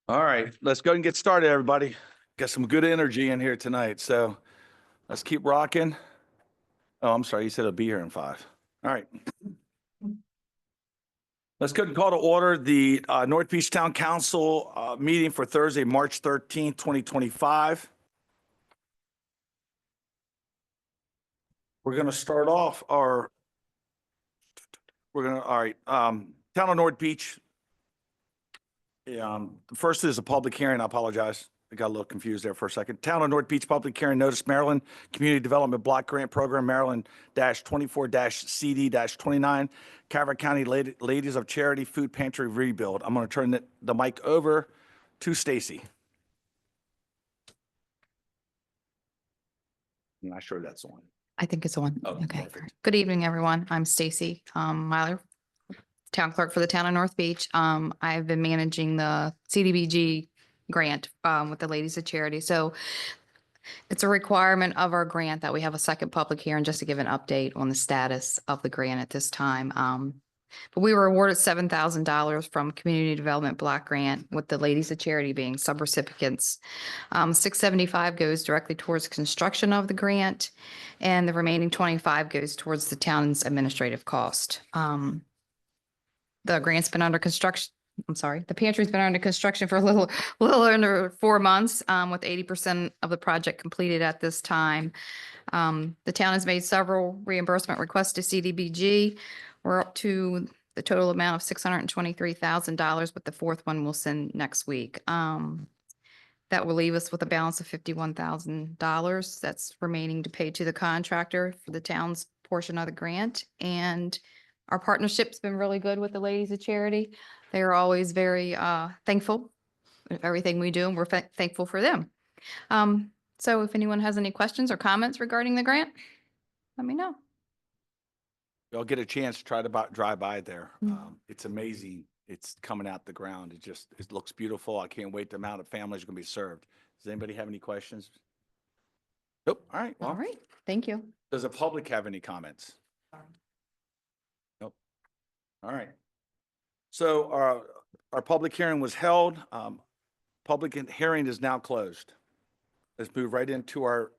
All right, let's go and get started, everybody. Got some good energy in here tonight, so let's keep rocking. Oh, I'm sorry, you said it'll be here in 5. All right. Let's go and call to order the North Beach Town Council meeting for Thursday, March 13th, 2025. We're going to start off all right, Town of North Beach. First is a public hearing. I apologize. I got a little confused there for a second. Town of North Beach Public Hearing Notice, Maryland Community Development Block Grant Program, Maryland-24-CD-29, Calvert County Ladies of Charity Food Pantry Rebuild. I'm going to turn the mic over to Stacy. I'm not sure that's on. I think it's on. Oh, Okay. perfect. Good evening, everyone. I'm Stacy Myler, Town Clerk for the Town of North Beach. I've been managing the CDBG grant with the Ladies of Charity. So it's a requirement of our grant that we have a second public hearing just to give an update on the status of the grant at this time. But we were awarded $7,000 from Community Development Block Grant, with the Ladies of Charity being subrecipients. $675 goes directly towards construction of the grant, and the remaining $25 goes towards the town's administrative cost. The grant's been under construction. The pantry's been under construction for a little under 4 months, with 80% of the project completed at this time. The town has made several reimbursement requests to CDBG. We're up to the total amount of $623,000, but the fourth one we'll send next week. That will leave us with a balance of $51,000 that's remaining to pay to the contractor for the town's portion of the grant. And our partnership's been really good with the Ladies of Charity. They are always very thankful for everything we do, and we're thankful for them. So if anyone has any questions or comments regarding the grant, let me know. You'll get a chance to try to drive by there. It's amazing. It's coming out the ground. It looks beautiful. I can't wait the amount of families are going to be served. Does anybody have any questions? Nope. All right. Well, All right. Thank you. does the public have any comments? Nope. All right. So our public hearing was held. Public hearing is now closed. Let's move right into our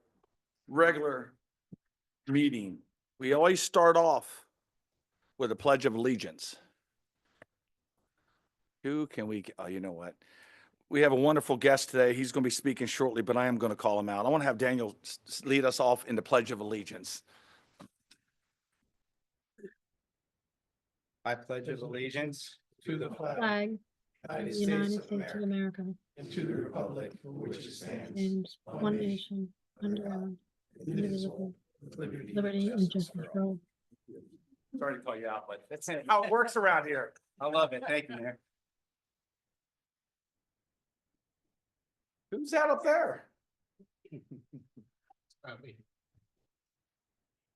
regular meeting. We always start off with a Pledge of Allegiance. Who can we, oh, you know what? We have a wonderful guest today. He's going to be speaking shortly, but I am going to call him out. I want to have Daniel lead us off in the Pledge of Allegiance. I pledge allegiance to the flag of the United States of America and to the republic for which it stands, and one nation under God, indivisible, with liberty and justice for all. Sorry to call you out, but that's how it works around here. I love it. Thank you, Mayor. Who's that up there?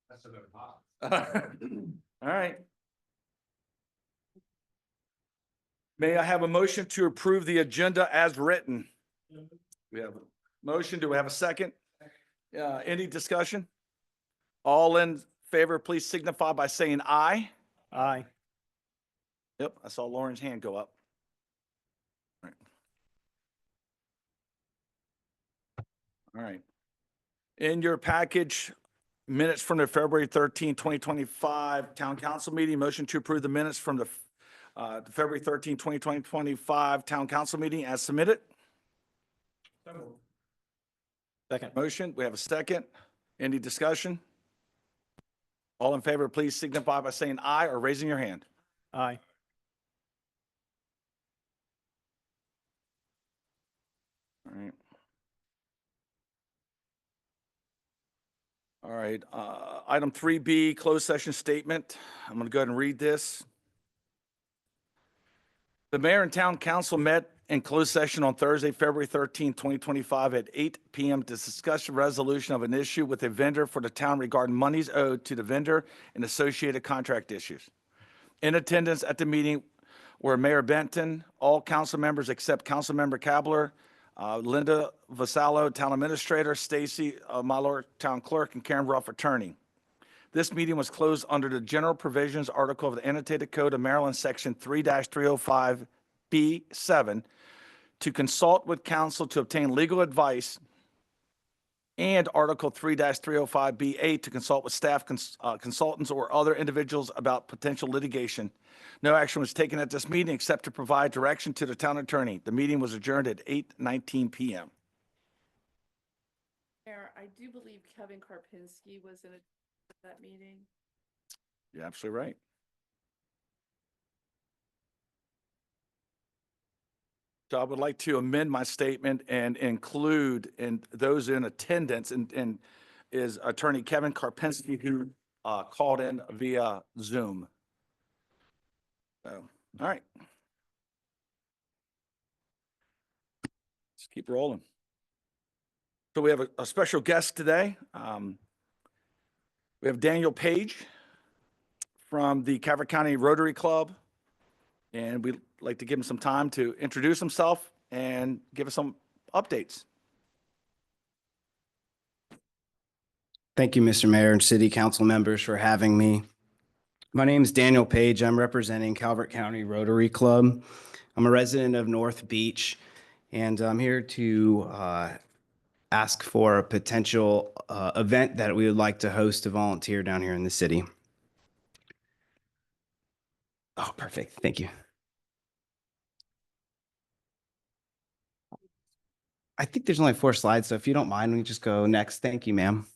That's a bit hot. All right. May I have a motion to approve the agenda as written? We have a motion. Do we have a second? Any discussion? All in favor, please signify by saying aye. Aye. Yep, I saw Lauren's hand go up. All right. In your package, minutes from the February 13, 2025 Town Council meeting, motion to approve the minutes from the February 13, 2025 Town Council meeting as submitted. Second. Motion, we have a second. Any discussion? All in favor, please signify by saying aye or raising your hand. Aye. All right. All right, item 3B, closed session statement. I'm going to go ahead and read this. The mayor and town council met in closed session on Thursday, February 13, 2025 at 8 p.m. to discuss the resolution of an issue with a vendor for the town regarding monies owed to the vendor and associated contract issues. In attendance at the meeting were Mayor Benton, all council members except Councilmember Kabler, Linda Vasallo, Town Administrator, Stacy Myler, Town Clerk, and Karen Ruff, Attorney. This meeting was closed under the General Provisions Article of the Annotated Code of Maryland, Section 3-305 B7 to consult with counsel to obtain legal advice, and Article 3-305B8 to consult with staff consultants or other individuals about potential litigation. No action was taken at this meeting except to provide direction to the town attorney. The meeting was adjourned at 8:19 p.m. Mayor, I do believe Kevin Karpinski was in that meeting. You're absolutely right. So I would like to amend my statement and include in those in attendance and is Attorney Kevin Karpinski, who called in via Zoom. So, all right. Let's keep rolling. So we have a special guest today. We have Daniel Page from the Calvert County Rotary Club. And we'd like to give him some time to introduce himself and give us some updates. Thank you, Mr. Mayor and City Council members for having me. My name is Daniel Page. I'm representing Calvert County Rotary Club. I'm a resident of North Beach, and I'm here to ask for a potential event that we would like to host to volunteer down here in the city. Oh, perfect. Thank you. I think there's only 4 slides, so if you don't mind, we can just go next. Thank you, ma'am.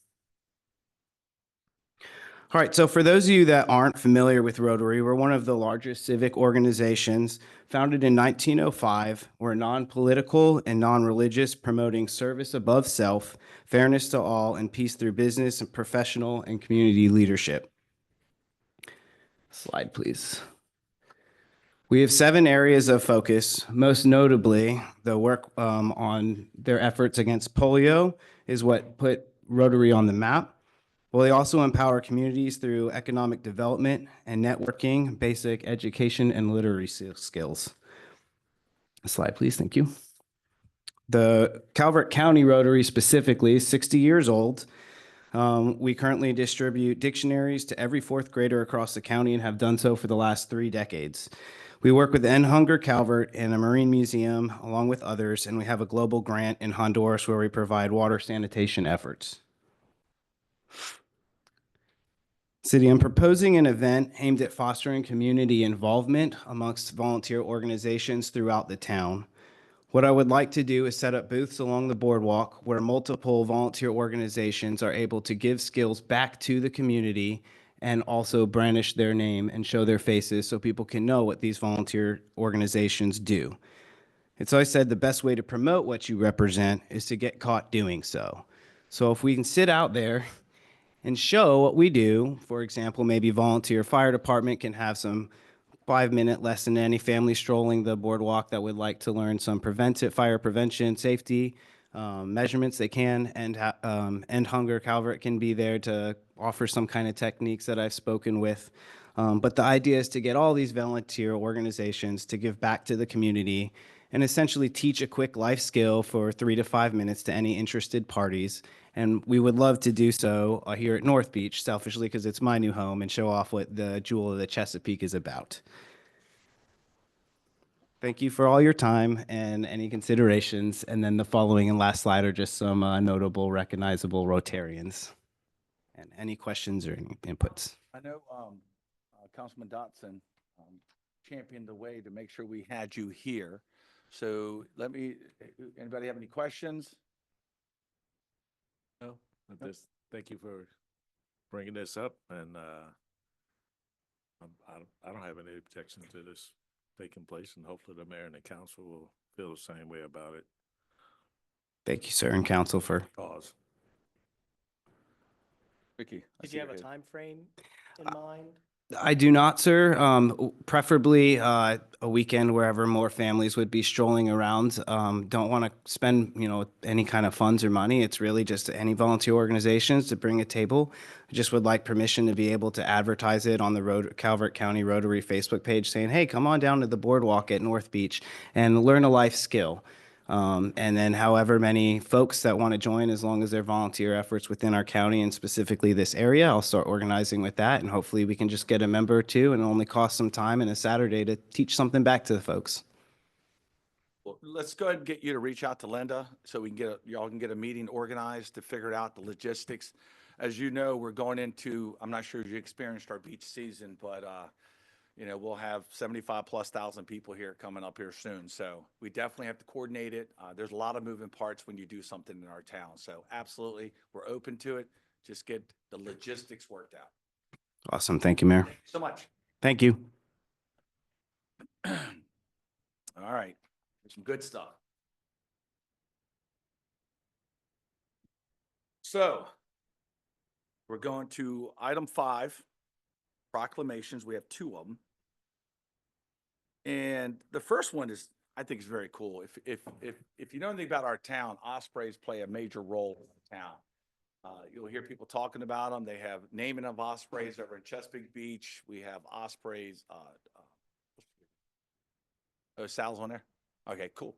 All right, so for those of you that aren't familiar with Rotary, we're one of the largest civic organizations founded in 1905. We're non-political and non-religious, promoting service above self, fairness to all, and peace through business and professional and community leadership. Slide, please. We have 7 areas of focus. Most notably, the work on their efforts against polio is what put Rotary on the map. Well, they also empower communities through economic development and networking, basic education, and literacy skills. Slide, please. Thank you. The Calvert County Rotary specifically is 60 years old. We currently distribute dictionaries to every 4th grader across the county and have done so for the last 3 decades. We work with End Hunger Calvert and a Marine Museum, along with others, and we have a global grant in Honduras where we provide water sanitation efforts. City, I'm proposing an event aimed at fostering community involvement amongst volunteer organizations throughout the town. What I would like to do is set up booths along the boardwalk where multiple volunteer organizations are able to give skills back to the community and also brandish their name and show their faces so people can know what these volunteer organizations do. It's always said the best way to promote what you represent is to get caught doing so. So if we can sit out there and show what we do, for example, maybe volunteer fire department can have some 5-minute lesson, any family strolling the boardwalk that would like to learn some fire prevention, safety, measurements, they can, and End Hunger Calvert can be there to offer some kind of techniques that I've spoken with. But the idea is to get all these volunteer organizations to give back to the community and essentially teach a quick life skill for 3 to 5 minutes to any interested parties. And we would love to do so here at North Beach, selfishly because it's my new home, and show off what the Jewel of the Chesapeake is about. Thank you for all your time and any considerations. And then the following and last slide are just some notable, recognizable Rotarians. And any questions or any inputs? I know Councilman Dotson championed the way to make sure we had you here. So anybody have any questions? No, thank you for bringing this up, and I don't have any objection to this taking place, and hopefully the mayor and the council will feel the same way about it. Thank you, sir, and council for. Cause. Ricky, Did you have a time frame in mind? I do not, sir. Preferably a weekend wherever more families would be strolling around. Don't want to spend, any kind of funds or money. It's really just any volunteer organizations to bring a table. I just would like permission to be able to advertise it on the Calvert County Rotary Facebook page saying, hey, come on down to the boardwalk at North Beach and learn a life skill. And then however many folks that want to join, as long as they're volunteer efforts within our county and specifically this area, I'll start organizing with that. And hopefully we can just get a member or two, and it only costs some time and a Saturday to teach something back to the folks. Well, let's go ahead and get you to reach out to Linda so we can y'all can get a meeting organized to figure out the logistics. As you know, we're going into, I'm not sure if you experienced our beach season, but, we'll have 75,000+ people here coming up here soon. So we definitely have to coordinate it. There's a lot of moving parts when you do something in our town. So absolutely, we're open to it. Just get the logistics worked out. Awesome. Thank you, Mayor. Thank you so much. Thank you. All right, some good stuff. So we're going to item 5, proclamations. We have 2 of them. And the first one is, I think, is very cool. If you know anything about our town, ospreys play a major role in the town. You'll hear people talking about them. They have naming of ospreys over in Chesapeake Beach. We have ospreys. Oh, Sal's on there? Okay, cool.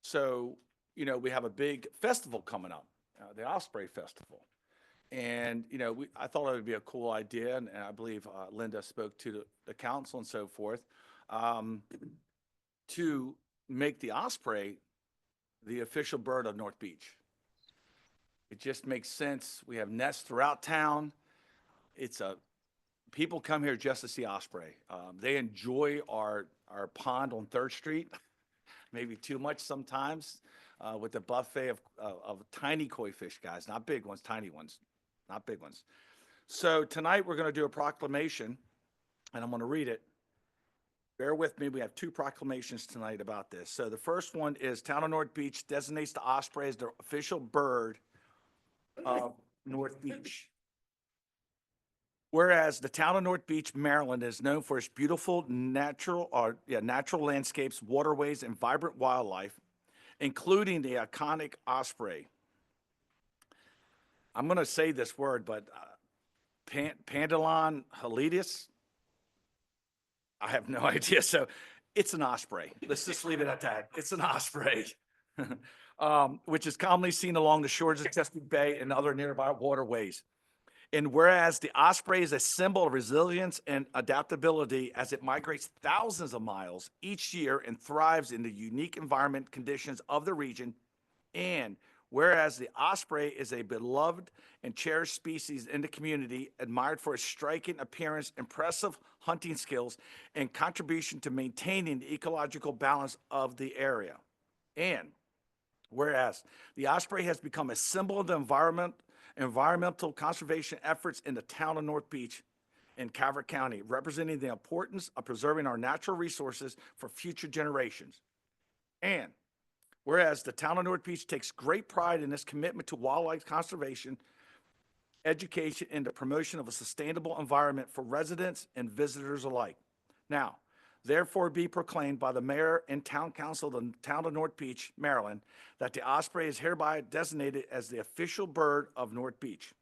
So, we have a big festival coming up, the Osprey Festival. And, I thought it would be a cool idea, and I believe Linda spoke to the council and so forth, to make the osprey the official bird of North Beach. It just makes sense. We have nests throughout town. People come here just to see osprey. They enjoy our pond on 3rd Street, maybe too much sometimes, with the buffet of tiny koi fish, guys, not big ones, tiny ones, not big ones. So tonight we're going to do a proclamation, and I'm going to read it. Bear with me. We have 2 proclamations tonight about this. So the first one is Town of North Beach designates the osprey as the official bird of North Beach. Whereas the town of North Beach, Maryland is known for its beautiful natural landscapes, waterways, and vibrant wildlife, including the iconic osprey. I'm going to say this word, but Pandilon halidus? I have no idea. So it's an osprey. Let's just leave it at that. It's an osprey, which is commonly seen along the shores of Chesapeake Bay and other nearby waterways. And whereas the osprey is a symbol of resilience and adaptability as it migrates thousands of miles each year and thrives in the unique environment conditions of the region, and whereas the osprey is a beloved and cherished species in the community, admired for its striking appearance, impressive hunting skills, and contribution to maintaining the ecological balance of the area. And whereas the osprey has become a symbol of the environmental conservation efforts in the town of North Beach in Calvert County, representing the importance of preserving our natural resources for future generations. And whereas the town of North Beach takes great pride in its commitment to wildlife conservation, education, and the promotion of a sustainable environment for residents and visitors alike. Now, therefore be proclaimed by the mayor and town council of the town of North Beach, Maryland, that the osprey is hereby designated as the official bird of North Beach.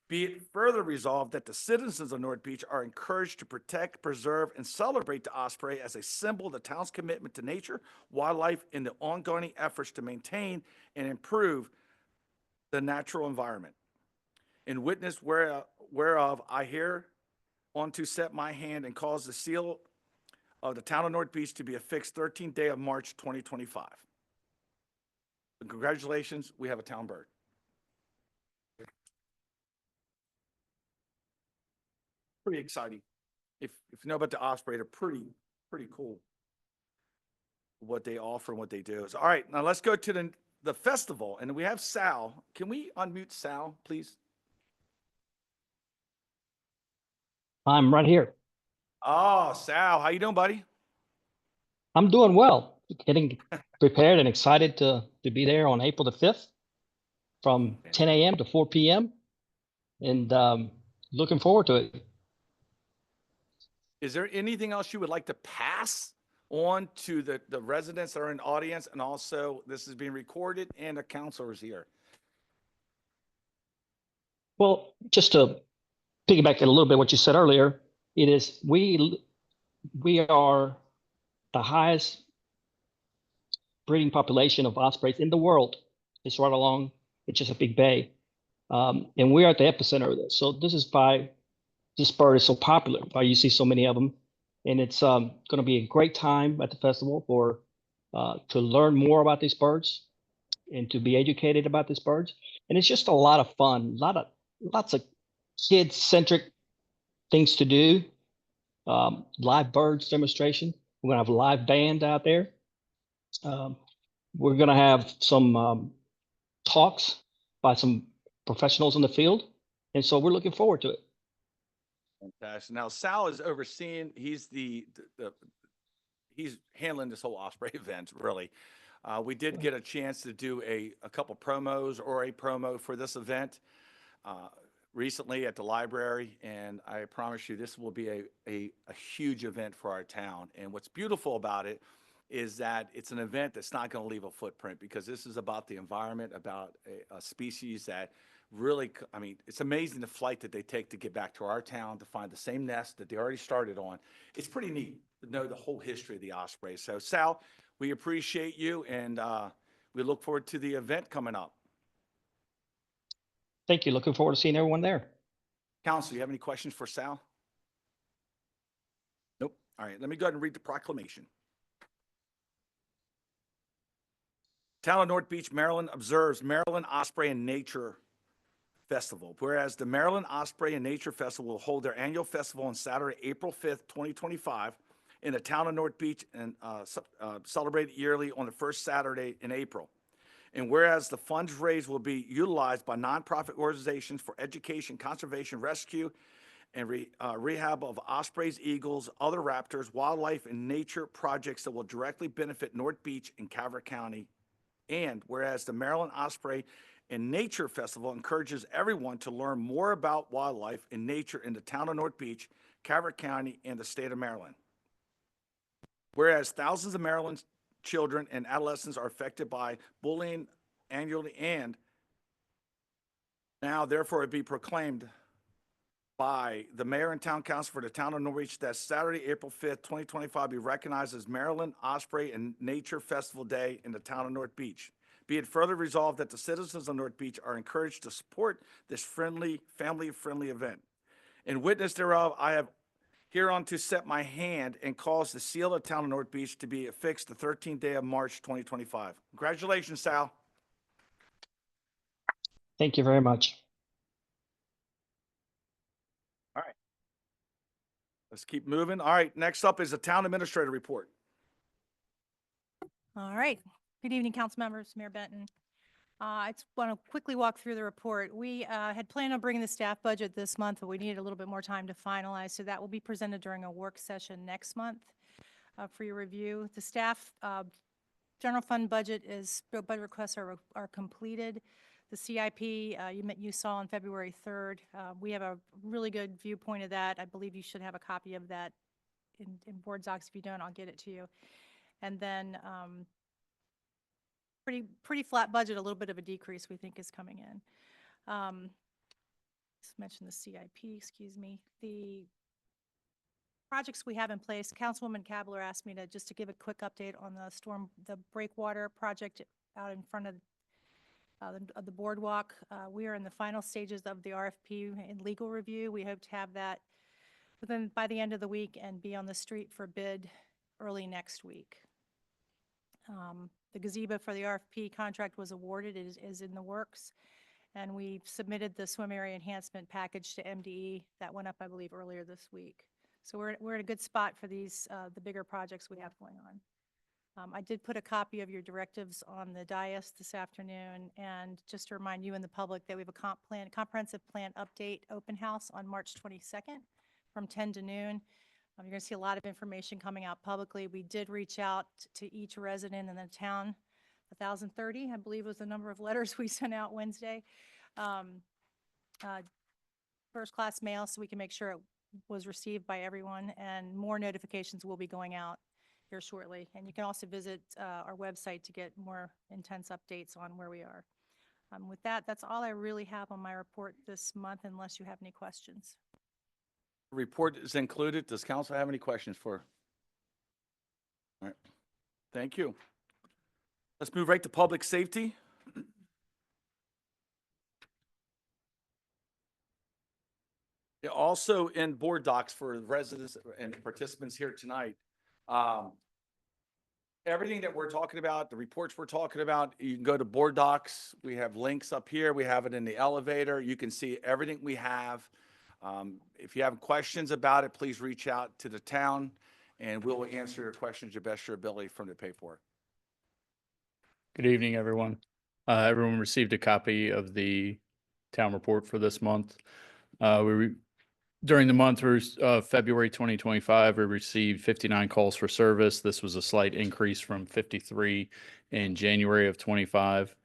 Be it further resolved that the citizens of North Beach are encouraged to protect, preserve, and celebrate the osprey as a symbol of the town's commitment to nature, wildlife, and the ongoing efforts to maintain and improve the natural environment. In witness whereof I here on to set my hand and cause the seal of the town of North Beach to be affixed 13th day of March 2025. And congratulations, we have a town bird. Pretty exciting. If you know about the osprey, they're pretty cool. What they offer and what they do is all right. Now let's go to the festival, and we have Sal. Can we unmute Sal, please? I'm right here. Oh, Sal, how you doing, buddy? I'm doing well, getting prepared and excited to be there on April the 5th from 10 a.m. to 4 p.m. and looking forward to it. Is there anything else you would like to pass on to the residents that are in the audience? And also, this is being recorded and the counselors here. Well, just to piggyback a little bit what you said earlier, it is we are the highest breeding population of ospreys in the world. It's right along the Chesapeake Bay, and we are at the epicenter of this. So this is why this bird is so popular, why you see so many of them. And it's going to be a great time at the festival for to learn more about these birds and to be educated about these birds. And it's just a lot of fun, lots of kid-centric things to do. Live birds demonstration. We're gonna have a live band out there. We're gonna have some talks by some professionals in the field, and so we're looking forward to it. Fantastic. Now Sal is overseeing, he's he's handling this whole Osprey event, really. We did get a chance to do a couple promos or a promo for this event recently at the library, and I promise you this will be a huge event for our town. And what's beautiful about it is that it's an event that's not going to leave a footprint, because this is about the environment, about a species that really, I mean, it's amazing the flight that they take to get back to our town to find the same nest that they already started on. It's pretty neat to know the whole history of the osprey. So Sal, we appreciate you, and we look forward to the event coming up. Thank you. Looking forward to seeing everyone there. Council, you have any questions for Sal? Nope. All right, let me go ahead and read the proclamation. Town of North Beach, Maryland observes Maryland Osprey and Nature Festival. Whereas the Maryland Osprey and Nature Festival will hold their annual festival on Saturday, April 5th, 2025 in the town of North Beach, and celebrated yearly on the first Saturday in April. And whereas the funds raised will be utilized by nonprofit organizations for education, conservation, rescue, and rehab of ospreys, eagles, other raptors, wildlife, and nature projects that will directly benefit North Beach and Calvert County. And whereas the Maryland Osprey and Nature Festival encourages everyone to learn more about wildlife and nature in the town of North Beach, Calvert County, and the state of Maryland. Whereas thousands of Maryland children and adolescents are affected by bullying annually, and now therefore it be proclaimed by the mayor and town council for the town of North Beach that Saturday, April 5th, 2025 be recognized as Maryland Osprey and Nature Festival Day in the town of North Beach. Be it further resolved that the citizens of North Beach are encouraged to support this family-friendly event. In witness thereof, I have hereon to set my hand and cause the seal of the town of North Beach to be affixed the 13th day of March, 2025. Congratulations, Sal. Thank you very much. All right. Let's keep moving. All right, next up is the town administrator report. All right. Good evening, council members, Mayor Benton. I just want to quickly walk through the report. We had planned on bringing the staff budget this month, but we needed a little bit more time to finalize, so that will be presented during a work session next month for your review. The staff general fund budget requests are completed. The CIP you saw on February 3rd. We have a really good viewpoint of that. I believe you should have a copy of that in board docs. If you don't, I'll get it to you. And then pretty flat budget, a little bit of a decrease we think is coming in. Just mentioned the CIP, excuse me. The projects we have in place, Councilwoman Kabler asked me to give a quick update on the breakwater project out in front of the boardwalk. We are in the final stages of the RFP in legal review. We hope to have that by the end of the week and be on the street for bid early next week. The gazebo for the RFP contract was awarded. It is in the works. And we submitted the swim area enhancement package to MDE. That went up, I believe, earlier this week. So we're in a good spot for these, the bigger projects we have going on. I did put a copy of your directives on the dais this afternoon, and just to remind you and the public that we have a comprehensive plan update open house on March 22nd from 10 to noon. You're going to see a lot of information coming out publicly. We did reach out to each resident in the town. 1,030, I believe, was the number of letters we sent out Wednesday. First class mail, so we can make sure it was received by everyone, and more notifications will be going out here shortly. And you can also visit our website to get more intense updates on where we are. With that, that's all I really have on my report this month, unless you have any questions. Report is included. Does council have any questions for? All right. Thank you. Let's move right to public safety. Yeah, also in board docs for residents and participants here tonight, everything that we're talking about, the reports we're talking about, you can go to board docs. We have links up here. We have it in the elevator. You can see everything we have. If you have questions about it, please reach out to the town and we'll answer your questions to the best of your ability from the paperwork. Good evening, everyone. Everyone received a copy of the town report for this month. During the month of February 2025, we received 59 calls for service. This was a slight increase from 53 in January of 25.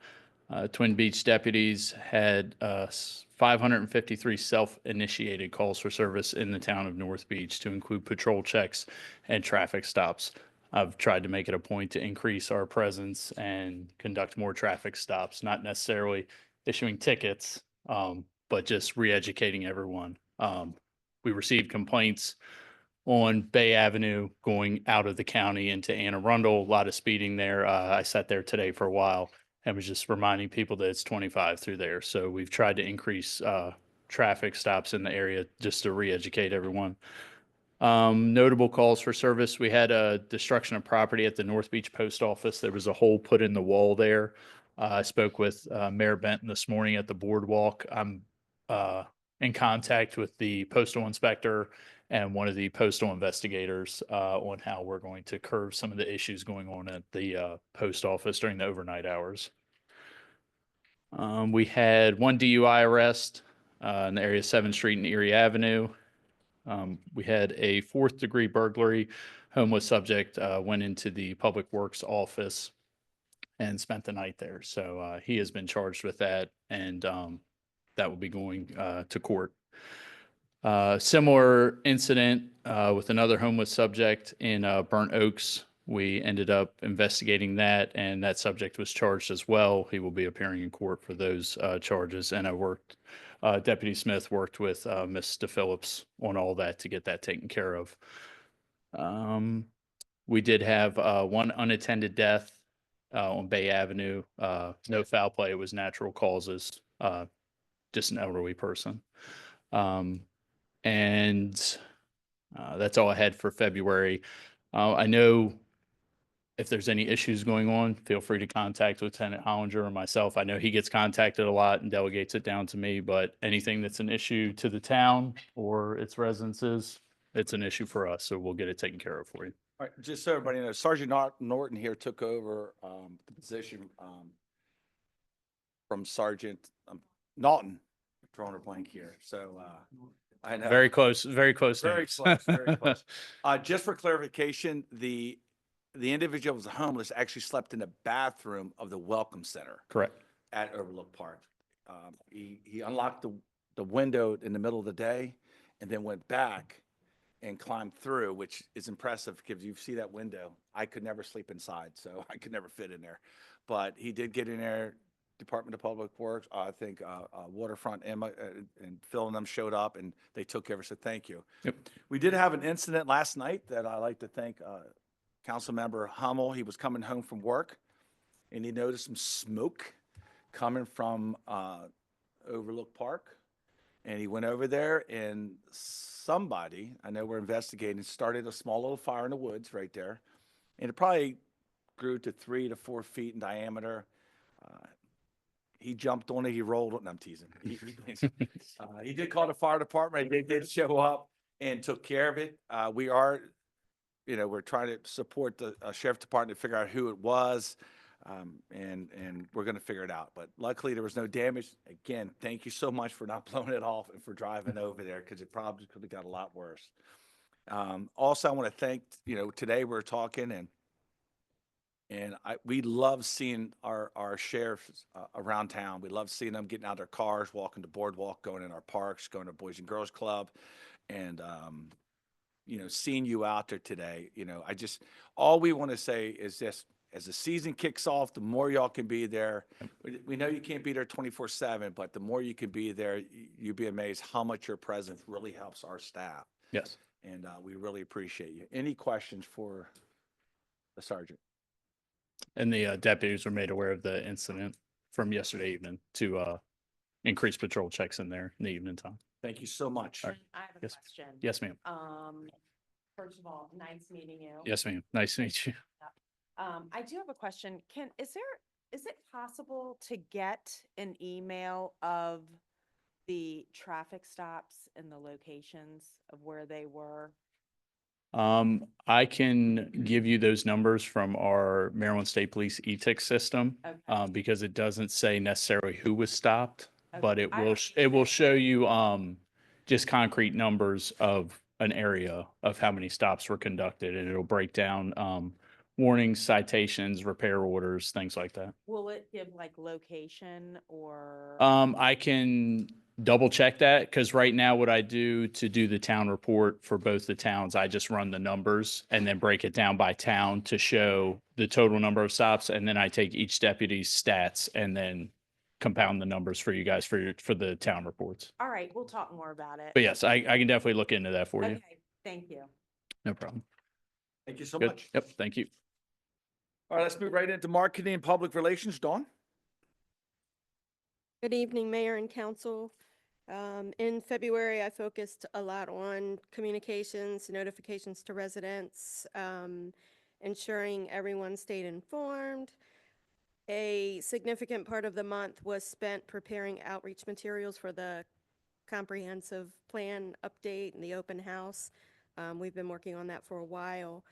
Twin Beach deputies had 553 self-initiated calls for service in the town of North Beach to include patrol checks and traffic stops. I've tried to make it a point to increase our presence and conduct more traffic stops, not necessarily issuing tickets, but just re-educating everyone. We received complaints on Bay Avenue going out of the county into Anne Arundel, a lot of speeding there. I sat there today for a while and was just reminding people that it's 25 through there. So we've tried to increase traffic stops in the area just to re-educate everyone. Notable calls for service. We had a destruction of property at the North Beach Post Office. There was a hole put in the wall there. I spoke with Mayor Benton this morning at the boardwalk. I'm in contact with the postal inspector and one of the postal investigators on how we're going to curb some of the issues going on at the post office during the overnight hours. We had one DUI arrest in the area of 7th Street and Erie Avenue. We had a 4th-degree burglary. Homeless subject went into the Public Works office and spent the night there. So he has been charged with that, and that will be going to court. Similar incident with another homeless subject in Burnt Oaks. We ended up investigating that, and that subject was charged as well. He will be appearing in court for those charges. And Deputy Smith worked with Ms. DePhillips on all that to get that taken care of. We did have one unattended death on Bay Avenue. No foul play. It was natural causes. Just an elderly person. And that's all I had for February. I know if there's any issues going on, feel free to contact Lieutenant Hollinger or myself. I know he gets contacted a lot and delegates it down to me, but anything that's an issue to the town or its residences, it's an issue for us. So we'll get it taken care of for you. All right, just so everybody knows, Sergeant Norton here took over the position from Sergeant Naughton. Drawing a blank here. So I know. Very close, very close. Very names. close, very close. Just for clarification, the individual who was homeless actually slept in the bathroom of the Welcome Center Correct. at Overlook Park. He unlocked the window in the middle of the day and then went back and climbed through, which is impressive because you see that window. I could never sleep inside, so I could never fit in there. But he did get in there. Department of Public Works, I think Waterfront, Emma and Phil and them showed up and they took care of it. So thank you. Yep. We did have an incident last night that I like to thank Councilmember Hummel. He was coming home from work and he noticed some smoke coming from Overlook Park. And he went over there and somebody, I know we're investigating, started a small little fire in the woods right there. And it probably grew to 3 to 4 feet in diameter. He jumped on it. He rolled it. And I'm teasing. He did call the fire department. They did show up and took care of it. We are, we're trying to support the sheriff department to figure out who it was. And we're going to figure it out. But luckily there was no damage. Again, thank you so much for not blowing it off and for driving over there because it probably could have got a lot worse. Also, I want to thank, today we're talking and we love seeing our sheriffs around town. We love seeing them getting out of their cars, walking the boardwalk, going in our parks, going to Boys and Girls Club, and seeing you out there today. All we want to say is this: as the season kicks off, the more y'all can be there. We know you can't be there 24/7, but the more you can be there, you'd be amazed how much your presence really helps our staff. Yes. And we really appreciate you. Any questions for the sergeant? And the deputies were made aware of the incident from yesterday evening to increase patrol checks in there in the evening time. Thank you so much. All right. I have a Yes. question. Yes, ma'am. First of all, nice meeting you. Yes, ma'am. Nice to meet you. I do have a question. Is it possible to get an email of the traffic stops and the locations of where they were? I can give you those numbers from our Maryland State Police e-tick system, Okay. because it doesn't say necessarily who was stopped, but Okay. it I will, was it will just- show you, just concrete numbers of an area of how many stops were conducted, and it'll break down, warnings, citations, repair orders, things like that. Will it give like location or? I can double check that, because right now what I do to do the town report for both the towns, I just run the numbers and then break it down by town to show the total number of stops. And then I take each deputy's stats and then compound the numbers for you guys for the town reports. All right, we'll talk more about it. But yes, I can definitely look into that for you. Okay, thank you. No problem. Thank you so Good. much. Yep. Thank you. All right, let's move right into marketing and public relations. Dawn? Good evening, Mayor and Council. In February, I focused a lot on communications, notifications to residents, ensuring everyone stayed informed. A significant part of the month was spent preparing outreach materials for the comprehensive plan update and the open house. We've been working on that for a while.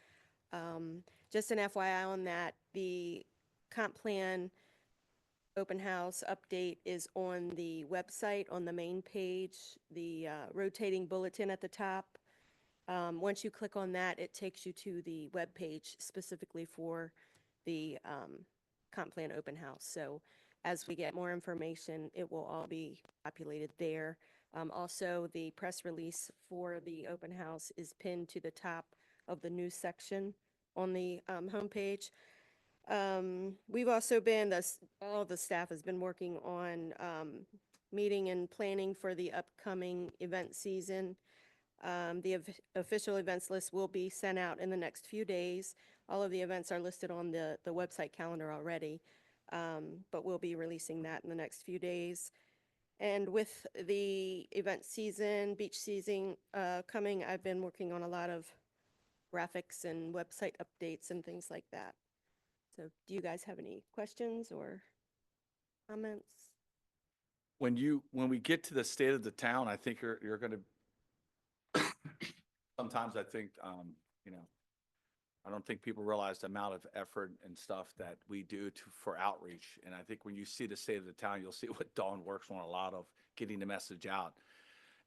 Just an FYI on that, the comp plan open house update is on the website, on the main page, the rotating bulletin at the top. Once you click on that, it takes you to the web page specifically for the comp plan open house. So as we get more information, it will all be populated there. Also, the press release for the open house is pinned to the top of the news section on the homepage. We've also been, all of the staff has been working on meeting and planning for the upcoming event season. The official events list will be sent out in the next few days. All of the events are listed on the website calendar already, but we'll be releasing that in the next few days. And with the event season, beach season coming, I've been working on a lot of graphics and website updates and things like that. So do you guys have any questions or comments? When we get to the state of the town, I think you're gonna, sometimes I think, I don't think people realize the amount of effort and stuff that we do for outreach. And I think when you see the state of the town, you'll see what Dawn works on a lot of, getting the message out.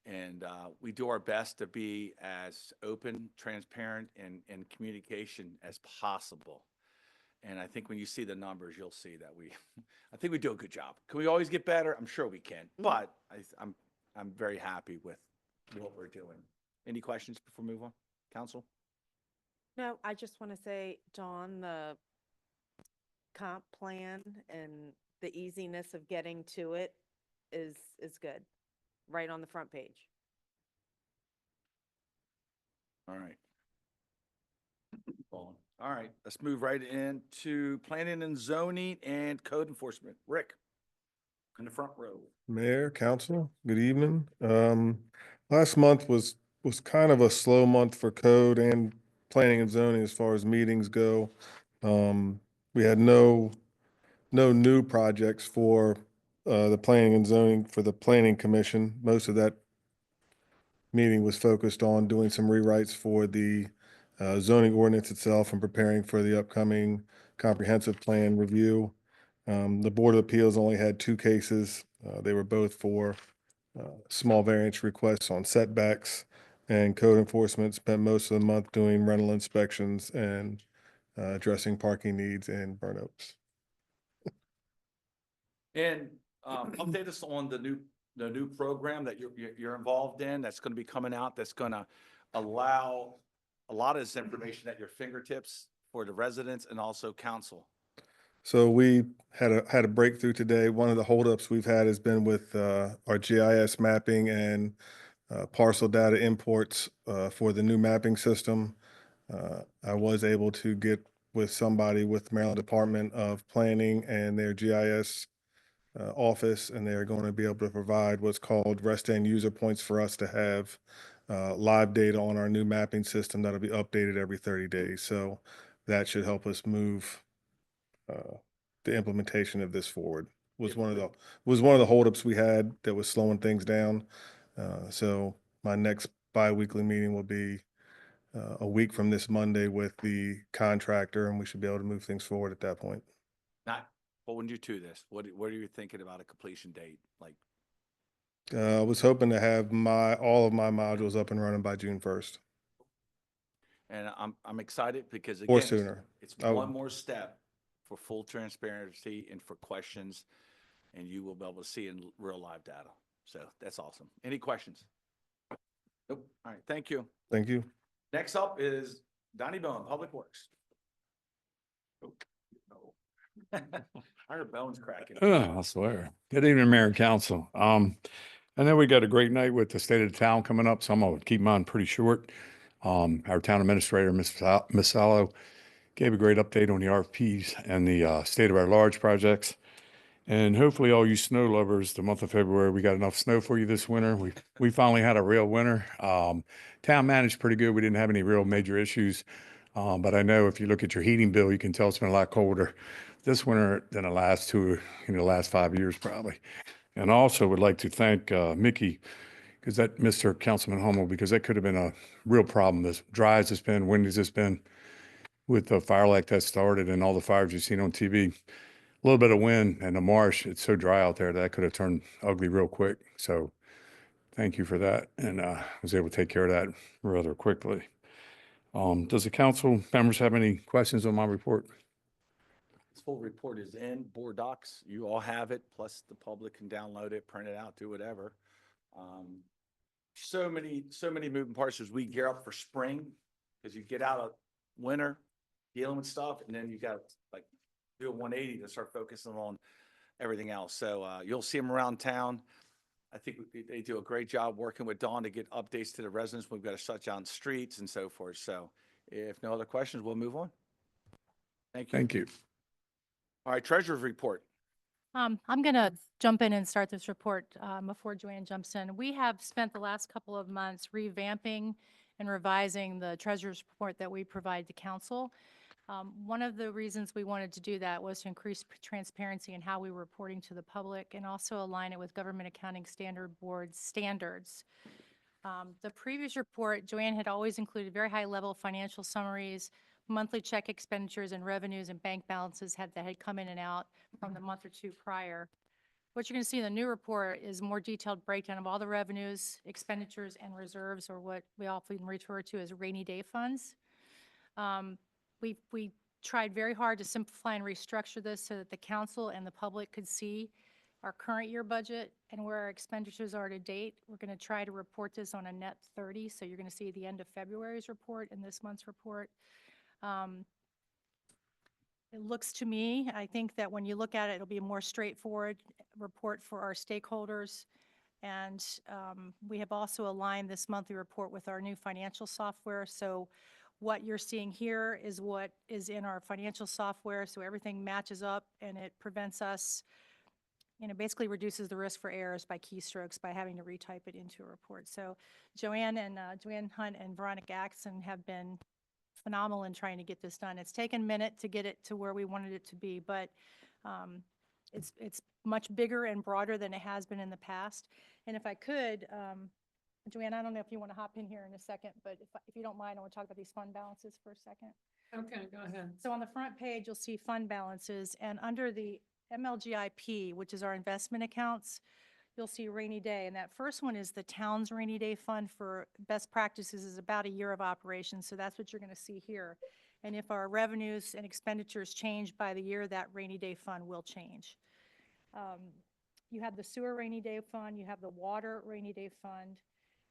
And we do our best to be as open, transparent, and communication as possible. And I think when you see the numbers, you'll see that I think we do a good job. Can we always get better? I'm sure we can, but I'm very happy with what we're doing. Any questions before we move on? Council? No, I just want to say, Dawn, the comp plan and the easiness of getting to it is good, right on the front page. All right. All right, let's move right into planning and zoning and code enforcement. Rick, in the front row. Mayor, council, good evening. Last month was kind of a slow month for code and planning and zoning as far as meetings go. We had no new projects for the planning and zoning for the planning commission. Most of that meeting was focused on doing some rewrites for the zoning ordinance itself and preparing for the upcoming comprehensive plan review. The Board of Appeals only had 2 cases. They were both for small variance requests on setbacks, and code enforcement spent most of the month doing rental inspections and addressing parking needs in Burn Oaks. And update us on the new program that you're involved in, that's going to be coming out, that's going to allow a lot of this information at your fingertips for the residents and also council. So we had a breakthrough today. One of the holdups we've had has been with our GIS mapping and parcel data imports for the new mapping system. I was able to get with somebody with Maryland Department of Planning and their GIS office, and they're going to be able to provide what's called rest end user points for us to have live data on our new mapping system that'll be updated every 30 days. So that should help us move the implementation of this forward. Was one of the holdups we had that was slowing things down. So my next bi-weekly meeting will be a week from this Monday with the contractor, and we should be able to move things forward at that point. Not holding you to this. What are you thinking about a completion date? Like, I was hoping to have all of my modules up and running by June 1st and I'm excited because or again, sooner. it's I would- one more step for full transparency and for questions, and you will be able to see in real live data. So that's awesome. Any questions? Nope. All right. Thank you. Thank you. Next up is Donnie Bone, Public Works. Oh, no. I heard bones cracking. I swear. Good evening, Mayor and Council. I know we got a great night with the state of the town coming up, so I'm gonna keep mine pretty short. Our town administrator, Ms. Sallow, gave a great update on the RFPs and the state of our large projects. And hopefully all you snow lovers, the month of February, we got enough snow for you this winter. We finally had a real winter. Town managed pretty good. We didn't have any real major issues. But I know if you look at your heating bill, you can tell it's been a lot colder this winter than the last the last 5 years probably. And I also would like to thank Mickey, because that Mr. Councilman Hummel, because that could have been a real problem. As dry as it's been, windy as it's been, with the fire like that started and all the fires you've seen on TV. A little bit of wind and the marsh, it's so dry out there that could have turned ugly real quick. So thank you for that. And was able to take care of that rather quickly. Does the council members have any questions on my report? This full report is in board docs. You all have it, plus the public can download it, print it out, do whatever. So many moving parts as we gear up for spring, because you get out of winter dealing with stuff, and then you got like do a 180 to start focusing on everything else. So you'll see them around town. I think they do a great job working with Dawn to get updates to the residents. We've got to shut down streets and so forth. So if no other questions, we'll move on. Thank you. Thank you. All right, treasurer's report. I'm going to jump in and start this report before Joanne jumps in. We have spent the last couple of months revamping and revising the treasurer's report that we provide to council. One of the reasons we wanted to do that was to increase transparency in how we were reporting to the public and also align it with Government Accounting Standard Board standards. The previous report, Joanne had always included very high-level financial summaries, monthly check expenditures and revenues and bank balances that had come in and out from the month or two prior. What you're going to see in the new report is more detailed breakdown of all the revenues, expenditures, and reserves, or what we often refer to as rainy day funds. We tried very hard to simplify and restructure this so that the council and the public could see our current year budget and where our expenditures are to date. We're going to try to report this on a net 30, so you're going to see the end of February's report and this month's report. It looks to me, I think that when you look at it, it'll be a more straightforward report for our stakeholders. And we have also aligned this monthly report with our new financial software. So what you're seeing here is what is in our financial software. So everything matches up and it prevents us, basically reduces the risk for errors by keystrokes by having to retype it into a report. So Joanne Hunt and Veronica Axon have been phenomenal in trying to get this done. It's taken a minute to get it to where we wanted it to be, but it's much bigger and broader than it has been in the past. And if I could, Joanne, I don't know if you want to hop in here in a second, but if you don't mind, I want to talk about these fund balances for a second. Okay, go ahead. So on the front page, you'll see fund balances, and under the MLGIP, which is our investment accounts, you'll see rainy day. And that first one is the town's rainy day fund for best practices is about a year of operation. So that's what you're going to see here. And if our revenues and expenditures change by the year, that rainy day fund will change. You have the sewer rainy day fund, you have the water rainy day fund.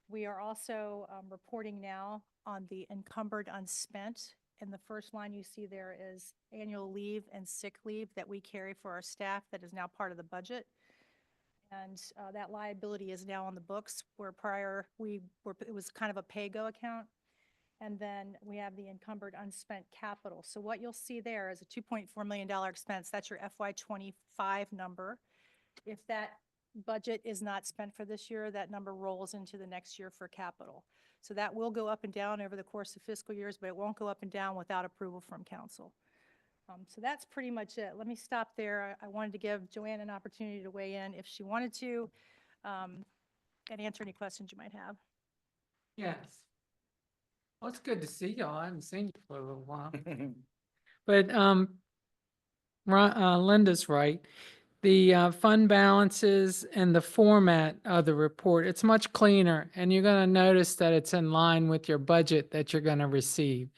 We are also reporting now on the encumbered unspent. And the first line you see there is annual leave and sick leave that we carry for our staff that is now part of the budget. And that liability is now on the books, where prior it was kind of a pay-go account. And then we have the encumbered unspent capital. So what you'll see there is a $2.4 million expense. That's your FY25 number. if that budget is not spent for this year, that number rolls into the next year for capital. So that will go up and down over the course of fiscal years, but it won't go up and down without approval from council. So that's pretty much it. Let me stop there. I wanted to give Joanne an opportunity to weigh in if she wanted to, and answer any questions you might have. Yes. Well, it's good to see y'all. I haven't seen you for a little while. But Linda's right. The fund balances and the format of the report, it's much cleaner, and you're going to notice that it's in line with your budget that you're going to receive.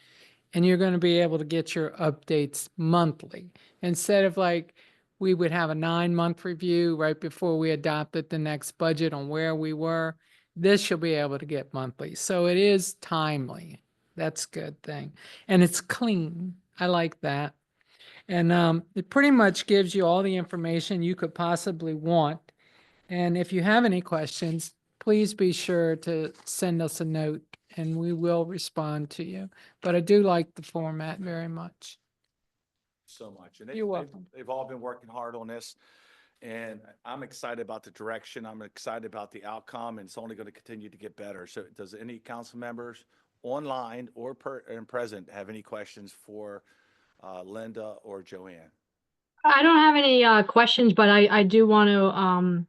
And you're going to be able to get your updates monthly instead of like we would have a 9-month review right before we adopted the next budget on where we were. This you'll be able to get monthly. So it is timely. That's a good thing. And it's clean. I like that. And it pretty much gives you all the information you could possibly want. And if you have any questions, please be sure to send us a note and we will respond to you. But I do like the format very much. So much. And You're welcome. they've all been working hard on this. And I'm excited about the direction. I'm excited about the outcome, and it's only going to continue to get better. So does any council members online or and present have any questions for Linda or Joanne? I don't have any questions, but I do want to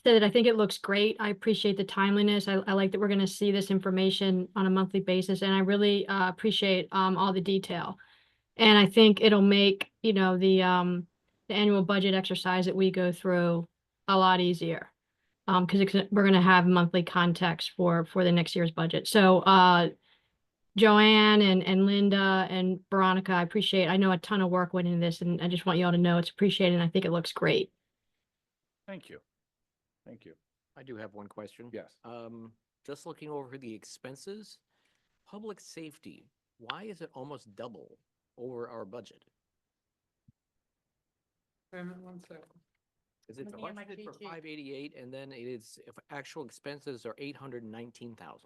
say that I think it looks great. I appreciate the timeliness. I like that we're going to see this information on a monthly basis, and I really appreciate all the detail. And I think it'll make, you know, the annual budget exercise that we go through a lot easier, because we're going to have monthly context for the next year's budget. So Joanne and Linda and Veronica, I know a ton of work went into this, and I just want you all to know it's appreciated, and I think it looks great. Thank you. Thank you. I do have one question. Yes. Just looking over the expenses, public safety, why is it almost double over our budget? Wait a minute, 1 second. Is it Looking at my budgeted for cheat sheet. 588 and then it is, if actual expenses are 819,000?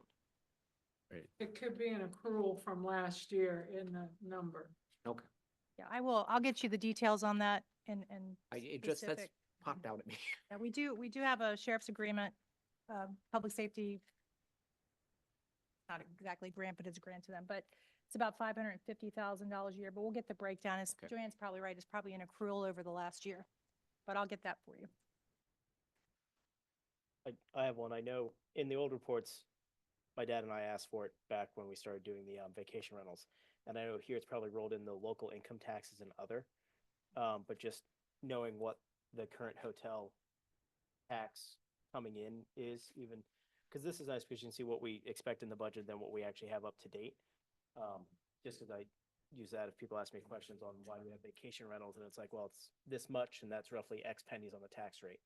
It could be an accrual from last year in the number. Okay. Yeah, I'll get you the details on that and It just, that's specific. popped out at me. Yeah, we do have a sheriff's agreement, public safety. Not exactly grant, but it's a grant to them, but it's about $550,000 a year, but we'll get the breakdown. As Okay. Joanne's probably right, it's probably an accrual over the last year, but I'll get that for you. I have one. I know in the old reports, my dad and I asked for it back when we started doing the vacation rentals. And I know here it's probably rolled in the local income taxes and other. But just knowing what the current hotel tax coming in is, even, because this is nice because you can see what we expect in the budget than what we actually have up to date. Just because I use that if people ask me questions on why we have vacation rentals, and it's like, well, it's this much and that's roughly X pennies on the tax rate.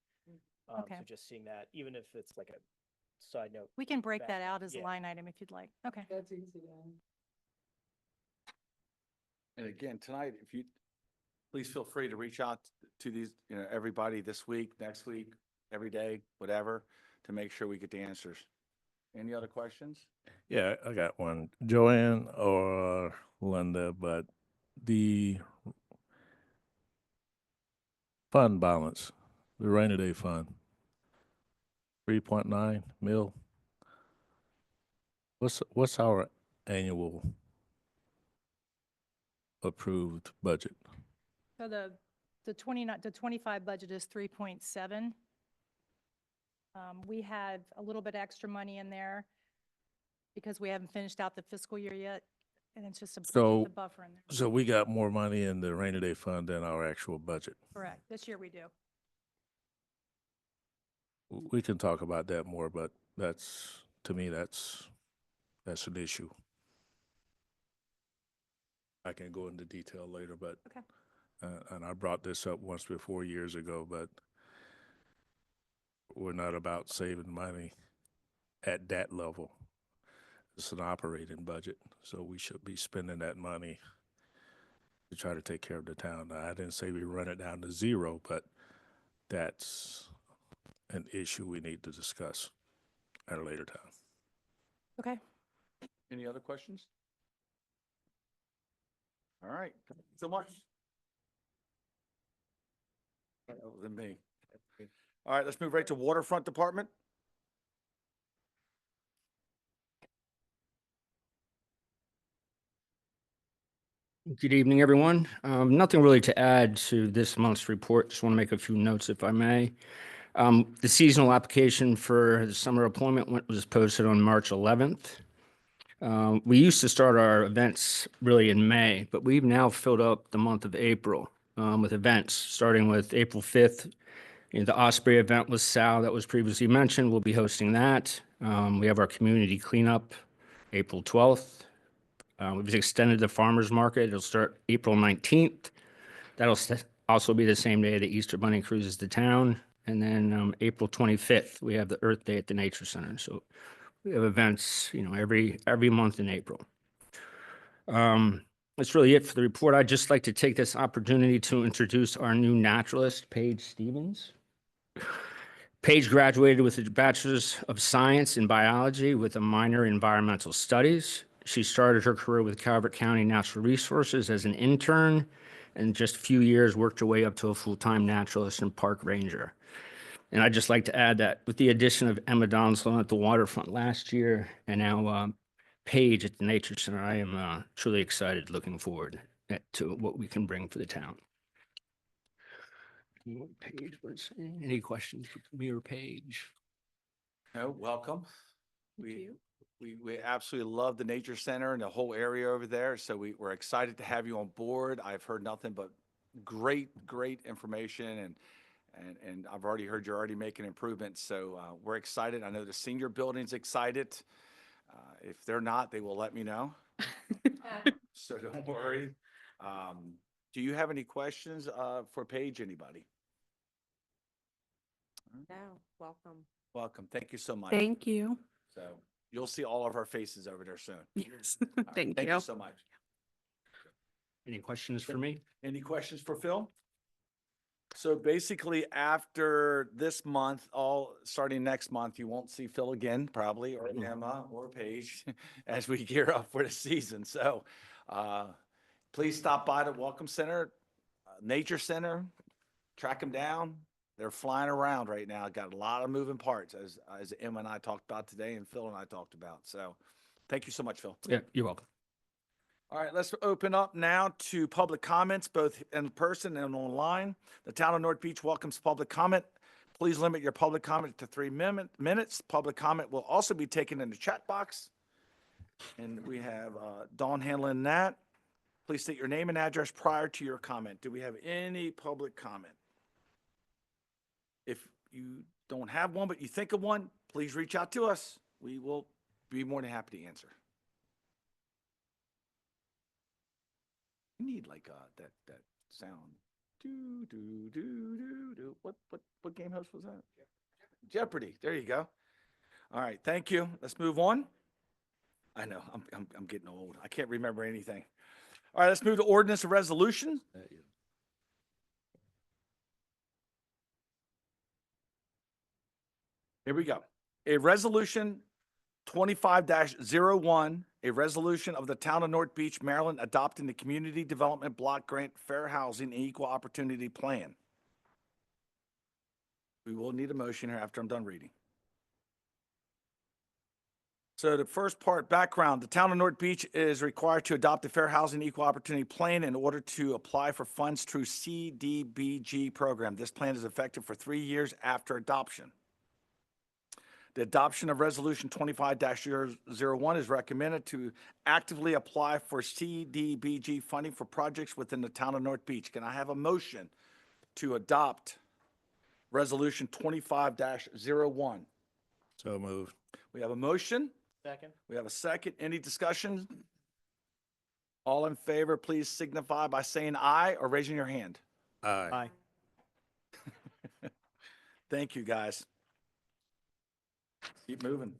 Okay. So just seeing that, even if it's like a side note. We can break back that up. out as a Yeah. line item if you'd like. Okay. That's easy then. And again, tonight, if you, please feel free to reach out to these, everybody this week, next week, every day, whatever, to make sure we get the answers. Any other questions? Yeah, I got one. Joanne or Linda, but the fund balance, the rainy day fund, 3.9 mil. What's our annual approved budget? So the 25 budget is 3.7. We have a little bit extra money in there because we haven't finished out the fiscal year yet, and it's just So- a buffer in there. So we got more money in the rainy day fund than our actual budget. Correct. This year we do. We can talk about that more, but to me, that's an issue. I can go into detail later, but, Okay. And I brought this up once before years ago, but we're not about saving money at that level. It's an operating budget, so we should be spending that money to try to take care of the town. Now, I didn't say we run it down to zero, but that's an issue we need to discuss at a later time. Okay. Any other questions? All right, thank you so much. That wasn't me. All right, let's move right to Waterfront Department. Good evening, everyone. Nothing really to add to this month's report. Just want to make a few notes if I may. The seasonal application for the summer employment was posted on March 11th. We used to start our events really in May, but we've now filled up the month of April with events, starting with April 5th. The Osprey event with Sal that was previously mentioned. We'll be hosting that. We have our community cleanup April 12th. We've extended the farmer's market. It'll start April 19th. That'll also be the same day the Easter Bunny cruises to town. And then April 25th, we have the Earth Day at the Nature Center. So we have events, every month in April. That's really it for the report. I'd just like to take this opportunity to introduce our new naturalist, Paige Stevens. Paige graduated with a Bachelor's of Science in Biology with a minor in Environmental Studies. She started her career with Calvert County Natural Resources as an intern, and in just a few years worked her way up to a full-time naturalist and park ranger. And I'd just like to add that with the addition of Emma Donslin at the waterfront last year, and now Paige at the Nature Center, I am truly excited, looking forward to what we can bring for the town. Paige, any questions for me or Paige? No, welcome. We absolutely love the Nature Center and the whole area over there. So we're excited to have you on board. I've heard nothing but great information, and I've already heard you're already making improvements. So we're excited. I know the senior building's excited. If they're not, they will let me know. So don't worry. Do you have any questions for Paige, anybody? No, welcome. Welcome. Thank you so much. Thank you. So you'll see all of our faces over there soon. Yes, All right, thank Thank you. you so much. Any questions for me? Any questions for Phil? So basically, after this month, starting next month, you won't see Phil again, probably, or Emma or Paige, as we gear up for the season. So please stop by the Welcome Center, Nature Center, track them down. They're flying around right now. Got a lot of moving parts, as Emma and I talked about today, and Phil and I talked about. So thank you so much, Phil. Yeah, you're welcome. All right, let's open up now to public comments, both in person and online. The town of North Beach welcomes public comment. Please limit your public comment to 3 minutes. Public comment will also be taken in the chat box. And we have Dawn handling that. Please state your name and address prior to your comment. Do we have any public comment? If you don't have one, but you think of one, please reach out to us. We will be more than happy to answer. We need like that sound. Do do do do do. What game host was that? Jeopardy. There you go. All right, thank you. Let's move on. I know I'm getting old. I can't remember anything. All right, let's move to ordinance and resolution. Here we go. A resolution 25-01, a resolution of the town of North Beach, Maryland, adopting the Community Development Block Grant Fair Housing and Equal Opportunity Plan. We will need a motion here after I'm done reading. So the first part, background, the town of North Beach is required to adopt the Fair Housing Equal Opportunity Plan in order to apply for funds through CDBG program. This plan is effective for 3 years after adoption. The adoption of Resolution 25-01 is recommended to actively apply for CDBG funding for projects within the town of North Beach. Can I have a motion to adopt Resolution 25-01? So moved. We have a motion. Second. We have a second. Any discussion? All in favor, please signify by saying aye or raising your hand. Aye. Thank you, guys. Keep moving.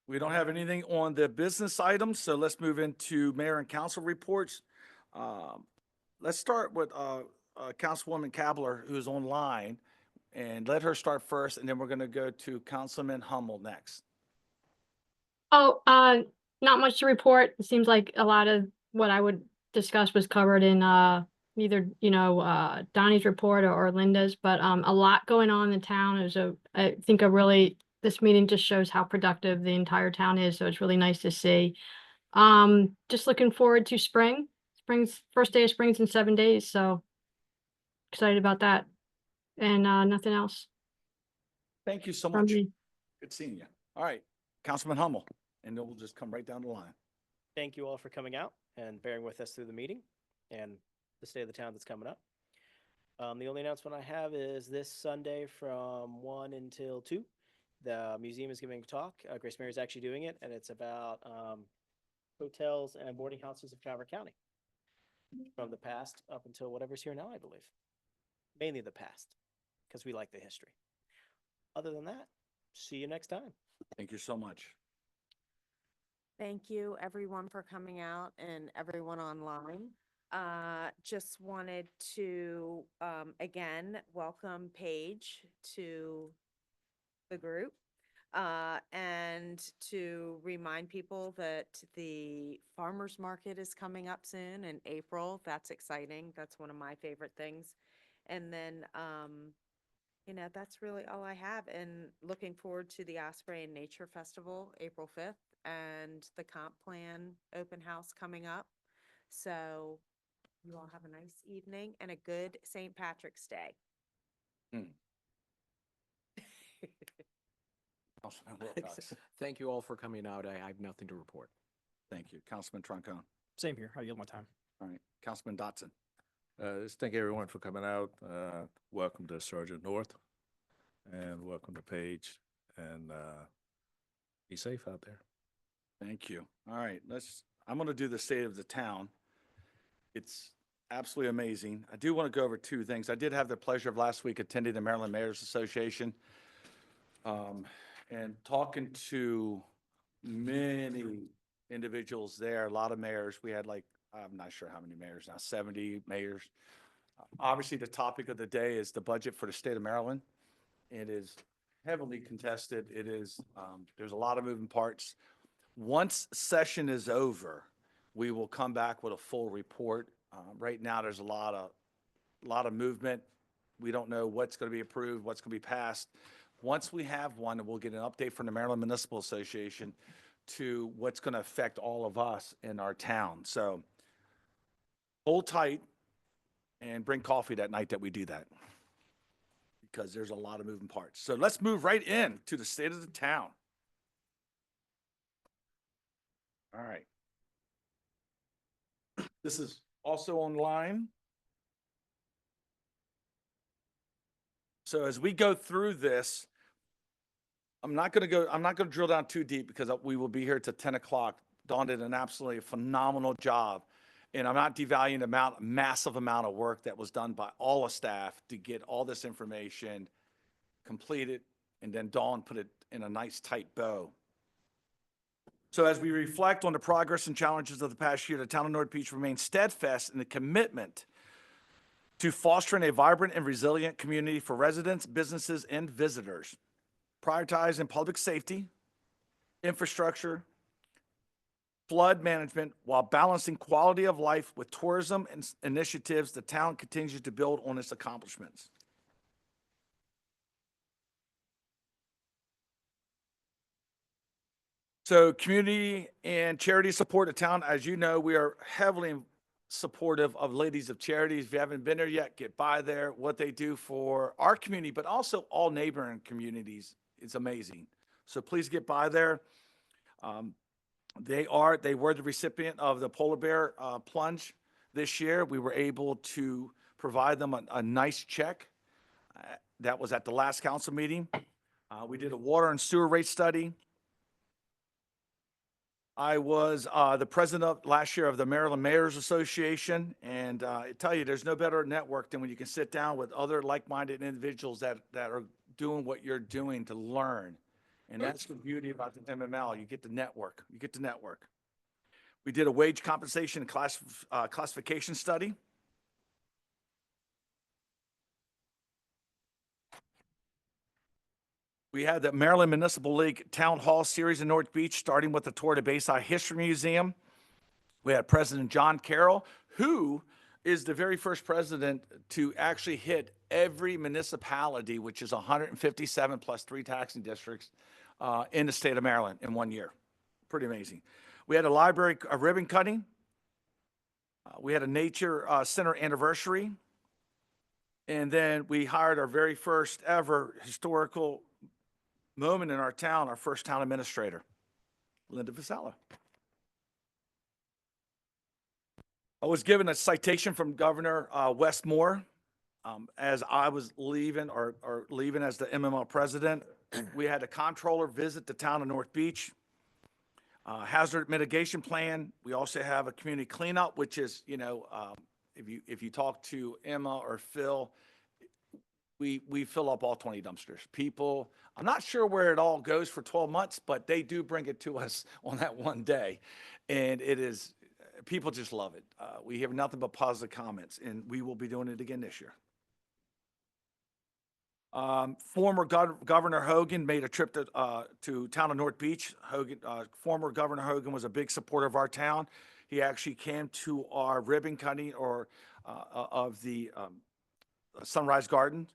We don't have anything on the business items, so let's move into mayor and council reports. Let's start with Councilwoman Kabler, who's online, and let her start first, and then we're going to go to Councilman Hummel next. Oh, not much to report. It seems like a lot of what I would discuss was covered in either, Donnie's report or Linda's, but a lot going on in the town. I think this meeting just shows how productive the entire town is, so it's really nice to see. Just looking forward to spring. Spring's first day of spring's in 7 days, so excited about that. And nothing else Thank you so from much. me. Good seeing you. All right, Councilman Hummel, and then we'll just come right down the line. Thank you all for coming out and bearing with us through the meeting and the state of the town that's coming up. The only announcement I have is this Sunday from 1 until 2. The museum is giving a talk. Grace Mary is actually doing it, and it's about hotels and boarding houses of Calvert County from the past up until whatever's here now, I believe. Mainly the past, because we like the history. Other than that, see you next time. Thank you so much. Thank you, everyone, for coming out and everyone online. Just wanted to, again, welcome Paige to the group. And to remind people that the farmer's market is coming up soon in April. That's exciting. That's one of my favorite things. And then, that's really all I have. And looking forward to the Osprey and Nature Festival, April 5th, and the comp plan open house coming up. So you all have a nice evening and a good St. Patrick's Day. Councilman Wilcox. Thank you all for coming out. I have nothing to report. Thank you. Councilman Troncone. Same here. I yield my time. All right, Councilman Dotson. Just thank everyone for coming out. Welcome to Sergeant North and welcome to Paige, and be safe out there. Thank you. All right, I'm going to do the state of the town. It's absolutely amazing. I do want to go over two things. I did have the pleasure of last week attending the Maryland Mayors Association and talking to many individuals there, a lot of mayors. We had I'm not sure how many mayors now, 70 mayors. Obviously, the topic of the day is the budget for the state of Maryland. It is heavily contested. It is, there's a lot of moving parts. Once session is over, we will come back with a full report. Right now, there's a lot of movement. We don't know what's going to be approved, what's going to be passed. Once we have one, we'll get an update from the Maryland Municipal Association to what's going to affect all of us in our town. So hold tight and bring coffee that night that we do that, because there's a lot of moving parts. So let's move right in to the state of the town. All right. This is also online. So as we go through this, I'm not going to drill down too deep because we will be here till 10 o'clock. Dawn did an absolutely phenomenal job. And I'm not devaluing the massive amount of work that was done by all the staff to get all this information completed. And then Dawn put it in a nice tight bow. So as we reflect on the progress and challenges of the past year, the town of North Beach remains steadfast in the commitment to fostering a vibrant and resilient community for residents, businesses, and visitors, prioritizing public safety, infrastructure, flood management, while balancing quality of life with tourism and initiatives. The town continues to build on its accomplishments. So community and charity support the town. As you know, we are heavily supportive of Ladies of Charities. If you haven't been there yet, get by there. What they do for our community, but also all neighboring communities, is amazing. So please get by there. They were the recipient of the Polar Bear Plunge this year. We were able to provide them a nice check. That was at the last council meeting. We did a water and sewer rate study. I was the president of last year of the Maryland Mayors Association, and I tell you, there's no better network than when you can sit down with other like-minded individuals that are doing what you're doing to learn. And that's the beauty about the MML. You get to network. You get to network. We did a wage compensation and classification study. We had the Maryland Municipal League Town Hall Series in North Beach, starting with the tour to Bayside History Museum. We had President John Carroll, who is the very first president to actually hit every municipality, which is 157 plus 3 taxing districts in the state of Maryland in 1 year. Pretty amazing. We had a library ribbon cutting. We had a nature center anniversary. And then we hired our very first ever historical moment in our town, our first town administrator, Linda Vasella. I was given a citation from Governor Wes Moore as I was leaving or leaving as the MML president. We had a comptroller visit the town of North Beach. Hazard mitigation plan. We also have a community cleanup, which is, you know, if you talk to Emma or Phil, we fill up all 20 dumpsters. People, I'm not sure where it all goes for 12 months, but they do bring it to us on that one day. And it is, people just love it. We have nothing but positive comments, and we will be doing it again this year. Former Governor Hogan made a trip to town of North Beach. Former Governor Hogan was a big supporter of our town. He actually came to our ribbon cutting of the Sunrise Garden.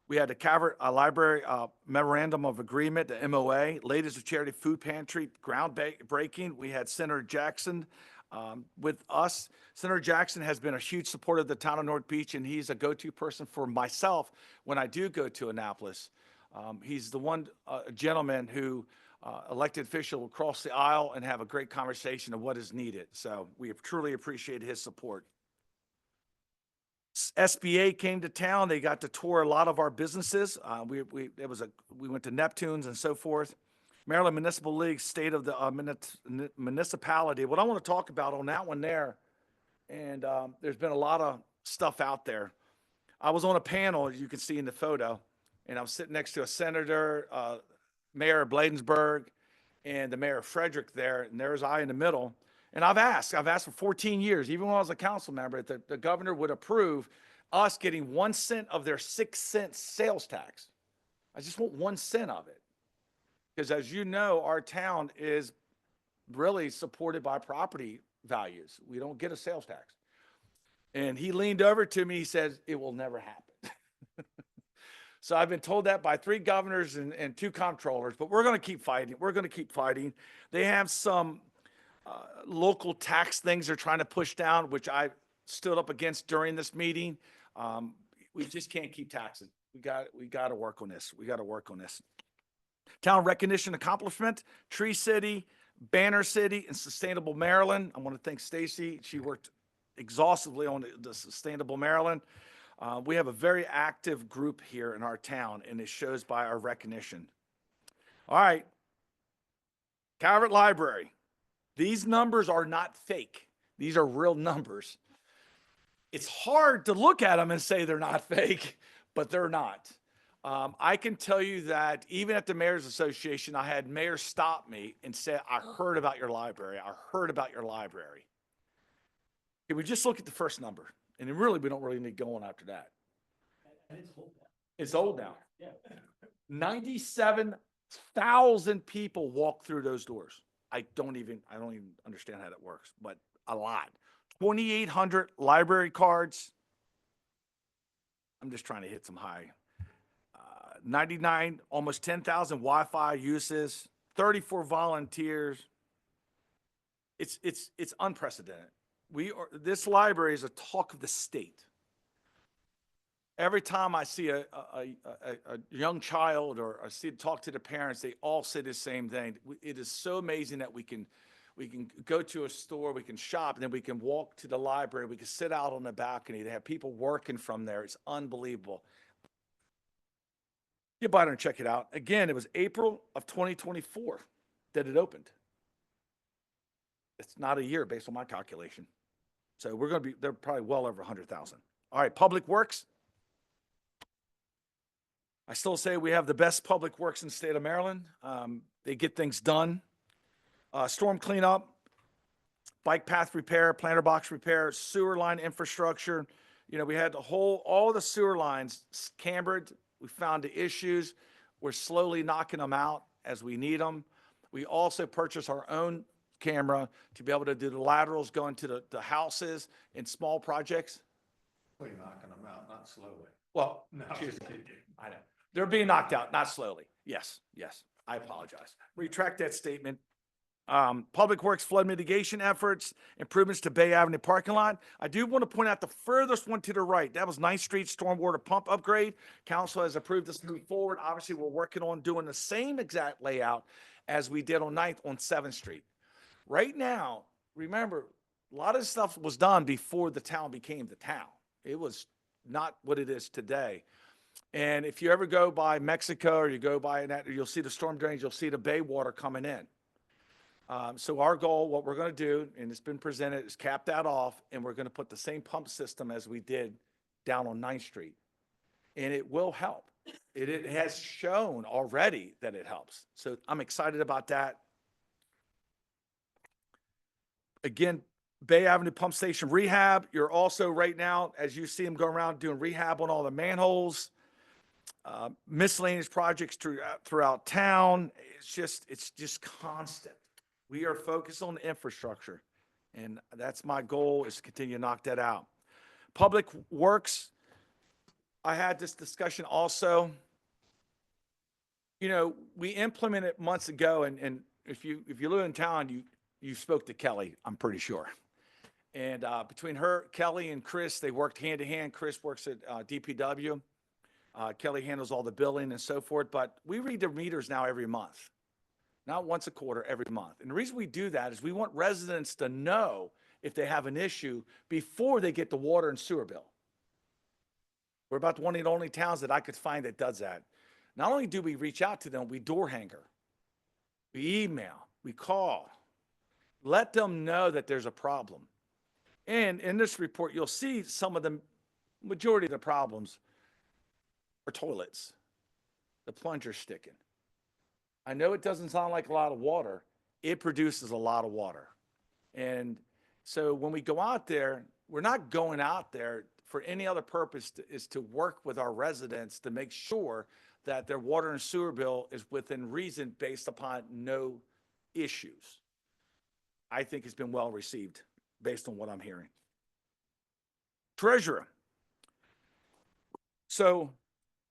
We had the Calvert Library Memorandum of Agreement, the MOA, Ladies of Charity Food Pantry groundbreaking. We had Senator Jackson with us. Senator Jackson has been a huge supporter of the town of North Beach, and he's a go-to person for myself when I do go to Annapolis. He's the one gentleman who elected official will cross the aisle and have a great conversation of what is needed. So we have truly appreciated his support. SBA came to town. They got to tour a lot of our businesses. We went to Neptune's and so forth. Maryland Municipal League, State of the Municipality. What I want to talk about on that one there, and there's been a lot of stuff out there. I was on a panel, as you can see in the photo, and I was sitting next to a senator, Mayor of Bladensburg, and the Mayor of Frederick there, and there's I in the middle. And I've asked for 14 years, even when I was a council member, that the governor would approve us getting 1 cent of their 6-cent sales tax. I just want 1 cent of it. Because as you know, our town is really supported by property values. We don't get a sales tax. And he leaned over to me, he says, it will never happen. So I've been told that by 3 governors and 2 comptrollers, but we're going to keep fighting. We're going to keep fighting. They have some local tax things they're trying to push down, which I stood up against during this meeting. We just can't keep taxing. We got to work on this. We got to work on this. Town recognition accomplishment, Tree City, Banner City, and Sustainable Maryland. I want to thank Stacy. She worked exhaustively on the Sustainable Maryland. We have a very active group here in our town, and it shows by our recognition. All right. Calvert Library. These numbers are not fake. These are real numbers. It's hard to look at them and say they're not fake, but they're not. I can tell you that even at the Mayor's Association, I had mayors stop me and say, I heard about your library. I heard about your library. If we just look at the first number, and then really, we don't really need going after that. It's old now. 97,000 people walk through those doors. I don't even understand how that works, but a lot. 2,800 library cards. I'm just trying to hit some high. 99, almost 10,000 Wi-Fi uses, 34 volunteers. It's unprecedented. This library is a talk of the state. Every time I see a young child or I talk to the parents, they all say the same thing. It is so amazing that we can go to a store, we can shop, and then we can walk to the library. We can sit out on the balcony. They have people working from there. It's unbelievable. Get by there and check it out. Again, it was April of 2024 that it opened. It's not a year based on my calculation. So they're probably well over 100,000. All right, Public Works. I still say we have the best public works in the state of Maryland. They get things done. Storm cleanup, bike path repair, planter box repair, sewer line infrastructure. You know, we had all the sewer lines cambered. We found the issues. We're slowly knocking them out as we need them. We also purchase our own camera to be able to do the laterals going to the houses and small projects. We're knocking them out, not slowly. Well, excuse me. I know. They're being knocked out, not slowly. Yes, yes. I apologize. Retract that statement. Public Works flood mitigation efforts, improvements to Bay Avenue parking lot. I do want to point out the furthest one to the right. That was 9th Street stormwater pump upgrade. Council has approved this move forward. Obviously, we're working on doing the same exact layout as we did on 9th on 7th Street. Right now, remember, a lot of stuff was done before the town became the town. It was not what it is today. And if you ever go by Mexico or you go by that, you'll see the storm drains, you'll see the bay water coming in. So our goal, what we're going to do, and it's been presented, is cap that off, and we're going to put the same pump system as we did down on 9th Street. And it will help. It has shown already that it helps. So I'm excited about that. Again, Bay Avenue Pump Station rehab. You're also right now, as you see them go around doing rehab on all the manholes, miscellaneous projects throughout town. It's just constant. We are focused on infrastructure, and that's my goal, is to continue to knock that out. Public Works, I had this discussion also. You know, we implemented months ago, and if you live in town, you spoke to Kelly, I'm pretty sure. And between her, Kelly, and Chris, they worked hand in hand. Chris works at DPW. Kelly handles all the billing and so forth, but we read the meters now every month. Not once a quarter, every month. And the reason we do that is we want residents to know if they have an issue before they get the water and sewer bill. We're about one of the only towns that I could find that does that. Not only do we reach out to them, we door hanger, we email, we call, let them know that there's a problem. And in this report, you'll see some of the majority of the problems are toilets, the plunger sticking. I know it doesn't sound like a lot of water. It produces a lot of water. And so when we go out there, we're not going out there for any other purpose is to work with our residents to make sure that their water and sewer bill is within reason based upon no issues. I think it's been well received based on what I'm hearing. Treasurer. So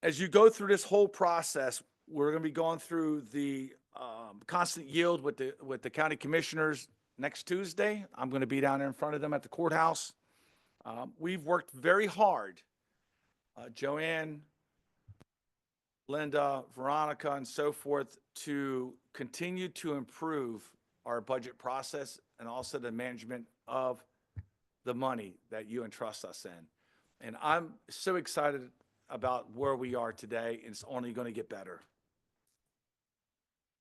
as you go through this whole process, we're going to be going through the constant yield with the county commissioners next Tuesday. I'm going to be down there in front of them at the courthouse. We've worked very hard, Joanne, Linda, Veronica, and so forth, to continue to improve our budget process and also the management of the money that you entrust us in. And I'm so excited about where we are today, and it's only going to get better.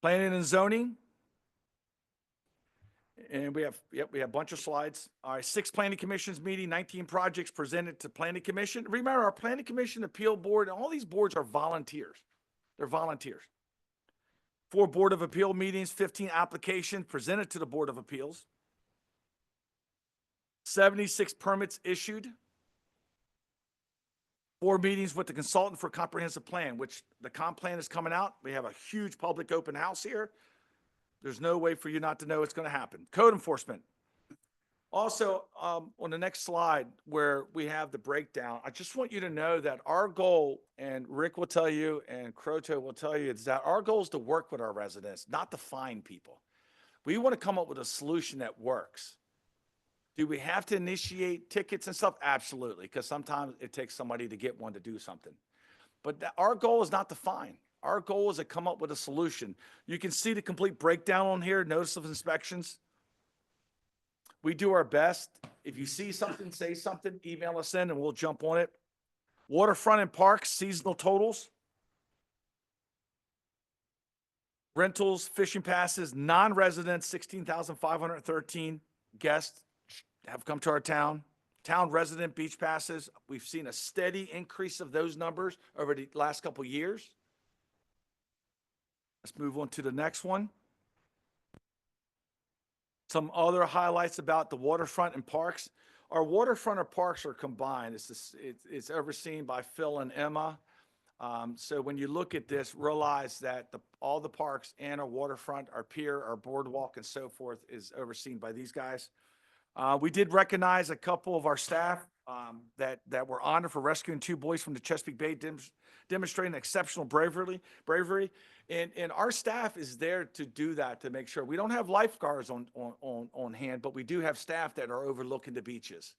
Planning and zoning. And we have a bunch of slides. All right, 6 planning commissions meeting, 19 projects presented to planning commission. Remember, our planning commission, appeal board, all these boards are volunteers. They're volunteers. 4 board of appeal meetings, 15 applications presented to the board of appeals. 76 permits issued. 4 meetings with the consultant for comprehensive plan, which the comp plan is coming out. We have a huge public open house here. There's no way for you not to know it's going to happen. Code enforcement. Also, on the next slide where we have the breakdown, I just want you to know that our goal, and Rick will tell you and Croto will tell you, is that our goal is to work with our residents, not to fine people. We want to come up with a solution that works. Do we have to initiate tickets and stuff? Absolutely, because sometimes it takes somebody to get one to do something. But our goal is not to fine. Our goal is to come up with a solution. You can see the complete breakdown on here, notice of inspections. We do our best. If you see something, say something, email us in and we'll jump on it. Waterfront and parks, seasonal totals. Rentals, fishing passes, non-residents, 16,513 guests have come to our town. Town resident beach passes, we've seen a steady increase of those numbers over the last couple of years. Let's move on to the next one. Some other highlights about the waterfront and parks. Our waterfront or parks are combined. It's overseen by Phil and Emma. So when you look at this, realize that all the parks and our waterfront, our pier, our boardwalk and so forth is overseen by these guys. We did recognize a couple of our staff that were honored for rescuing 2 boys from the Chesapeake Bay, demonstrating exceptional bravery. And our staff is there to do that, to make sure. We don't have lifeguards on hand, but we do have staff that are overlooking the beaches.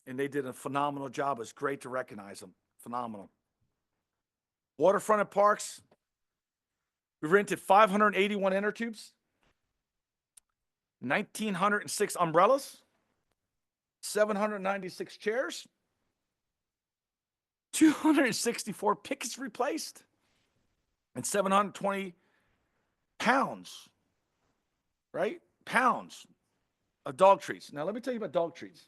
And they did a phenomenal job. It's great to recognize them. Phenomenal. Waterfront and parks, we rented 581 inner tubes, 1,906 umbrellas, 796 chairs, 264 pickets replaced, and 720 pounds, right? Pounds of dog treats. Now, let me tell you about dog treats.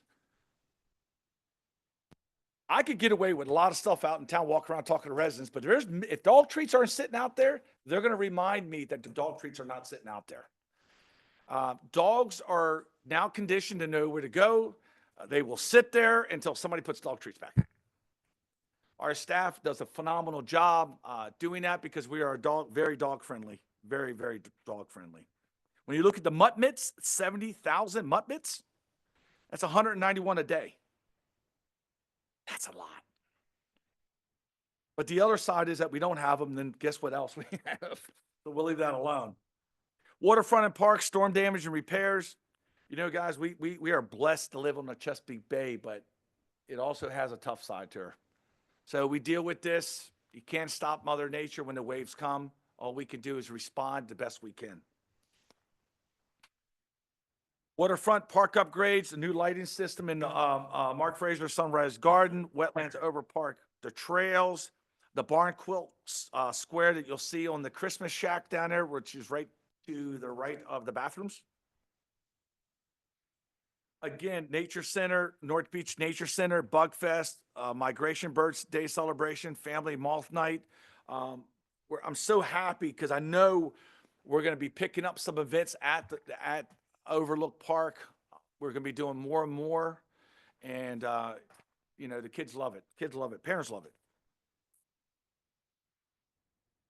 I could get away with a lot of stuff out in town, walking around talking to residents, but if dog treats aren't sitting out there, they're going to remind me that the dog treats are not sitting out there. Dogs are now conditioned to know where to go. They will sit there until somebody puts dog treats back. Our staff does a phenomenal job doing that because we are very dog friendly, very, very dog friendly. When you look at the mutt mitts, 70,000 mutt mitts, that's 191 a day. That's a lot. But the other side is that we don't have them, then guess what else we have? So we'll leave that alone. Waterfront and parks, storm damage and repairs. You know, guys, we are blessed to live on the Chesapeake Bay, but it also has a tough side to her. So we deal with this. You can't stop Mother Nature when the waves come. All we can do is respond the best we can. Waterfront park upgrades, a new lighting system in the Mark Fraser Sunrise Garden, Wetlands Over Park, the trails, the barn quilt square that you'll see on the Christmas shack down there, which is right to the right of the bathrooms. Again, Nature Center, North Beach Nature Center, Bug Fest, Migration Birds Day Celebration, Family Moth Night. I'm so happy because I know we're going to be picking up some events at Overlook Park. We're going to be doing more and more. And, you know, the kids love it. Kids love it. Parents love it.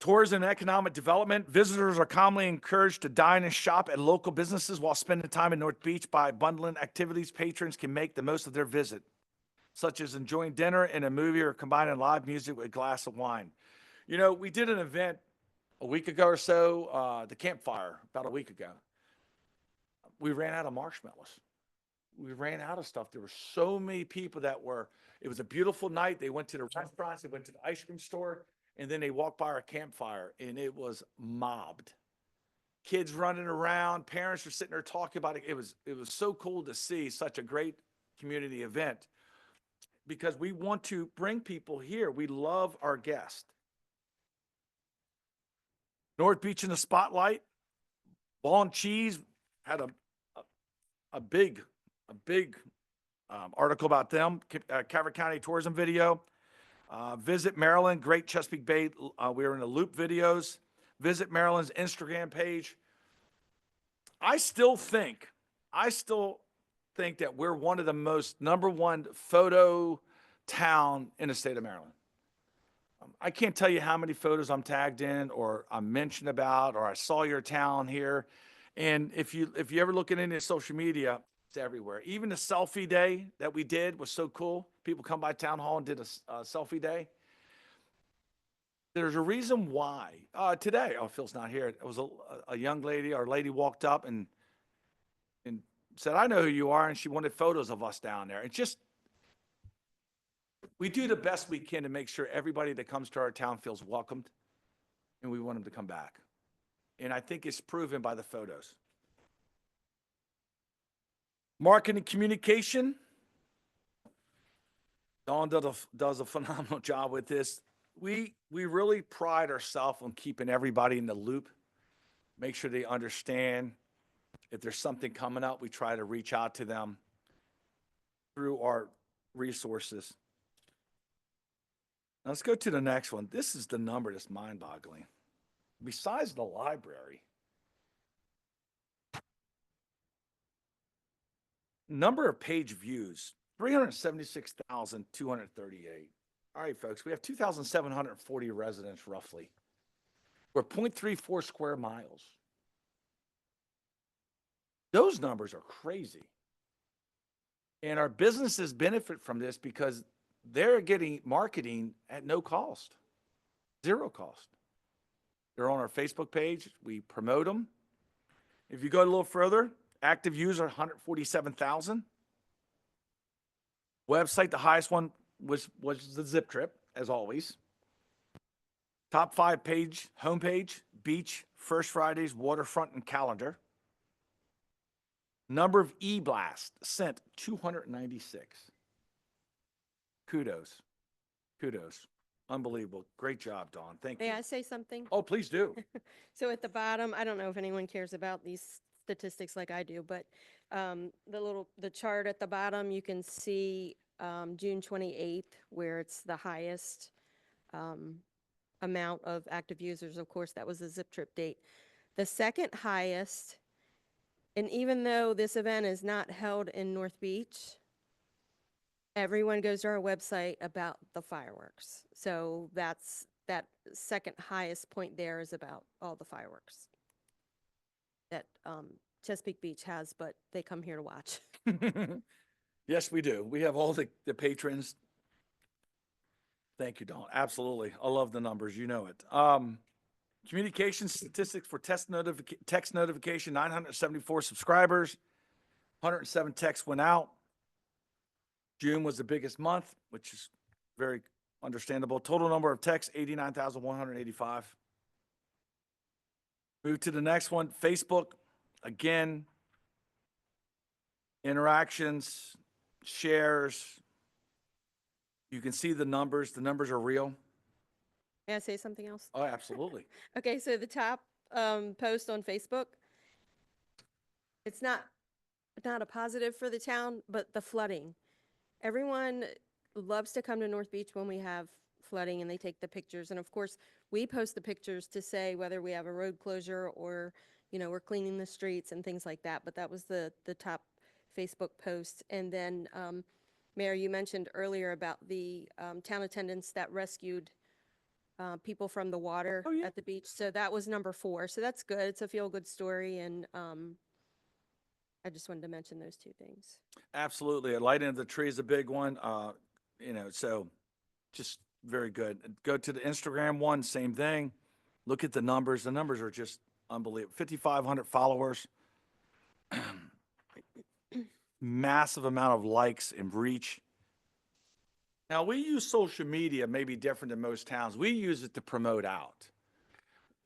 Tourism and economic development. Visitors are commonly encouraged to dine and shop at local businesses while spending time in North Beach. By bundling activities, patrons can make the most of their visit, such as enjoying dinner and a movie or combining live music with a glass of wine. You know, we did an event a week ago or so, the campfire, about a week ago. We ran out of marshmallows. We ran out of stuff. There were so many people it was a beautiful night. They went to the restaurants, they went to the ice cream store, and then they walked by our campfire, and it was mobbed. Kids running around, parents were sitting there talking about it. It was so cool to see such a great community event because we want to bring people here. We love our guests. North Beach in the spotlight. Ball and Cheese had a big article about them. Calvert County tourism video. Visit Maryland, Great Chesapeake Bay. We were in the Loop videos. Visit Maryland's Instagram page. I still think that we're one of the most #1 photo town in the state of Maryland. I can't tell you how many photos I'm tagged in or I'm mentioned about or I saw your town here. And if you ever look at any social media, it's everywhere. Even the selfie day that we did was so cool. People come by town hall and did a selfie day. There's a reason why. Today, Phil's not here. It was a young lady. Our lady walked up and said, "I know who you are," and she wanted photos of us down there. It's just, we do the best we can to make sure everybody that comes to our town feels welcomed, and we want them to come back. And I think it's proven by the photos. Marketing communication. Dawn does a phenomenal job with this. We really pride ourselves on keeping everybody in the loop, make sure they understand. If there's something coming up, we try to reach out to them through our resources. Now let's go to the next one. This is the number that's mind-boggling. Besides the library, number of page views, 376,238. All right, folks, we have 2,740 residents roughly. We're 0.34 square miles. Those numbers are crazy. And our businesses benefit from this because they're getting marketing at no cost, zero cost. They're on our Facebook page. We promote them. If you go a little further, active user 147,000. Website, the highest one was the Zip Trip, as always. Top 5 page, homepage, beach, First Fridays, waterfront, and calendar. Number of e-blasts sent, 296. Kudos. Unbelievable. Great job, Dawn. Thank you. May I say something? Oh, please do. So at the bottom, I don't know if anyone cares about these statistics like I do, but the chart at the bottom, you can see June 28th, where it's the highest amount of active users. Of course, that was the Zip Trip date. The second highest, and even though this event is not held in North Beach, everyone goes to our website about the fireworks. So that second highest point there is about all the fireworks that Chesapeake Beach has, but they come here to watch. Yes, we do. We have all the patrons. Thank you, Dawn. Absolutely. I love the numbers. You know it. Communication statistics for text notification, 974 subscribers, 107 texts went out. June was the biggest month, which is very understandable. Total number of texts, 89,185. Move to the next one, Facebook. Again, interactions, shares. You can see the numbers. The numbers are real. May I say something else? Oh, absolutely. Okay, so the top post on Facebook, it's not a positive for the town, but the flooding. Everyone loves to come to North Beach when we have flooding and they take the pictures. And of course, we post the pictures to say whether we have a road closure or, we're cleaning the streets and things like that. But that was the top Facebook post. And then, Mayor, you mentioned earlier about the town attendants that rescued people from the water at the beach. So that was number 4. So that's good. It's a feel-good story. And I just wanted to mention those 2 things. Absolutely. Lighting of the tree is a big one. So just very good. Go to the Instagram one, same thing. Look at the numbers. The numbers are just unbelievable. 5,500 followers. Massive amount of likes and reach. Now, we use social media maybe different than most towns. We use it to promote out.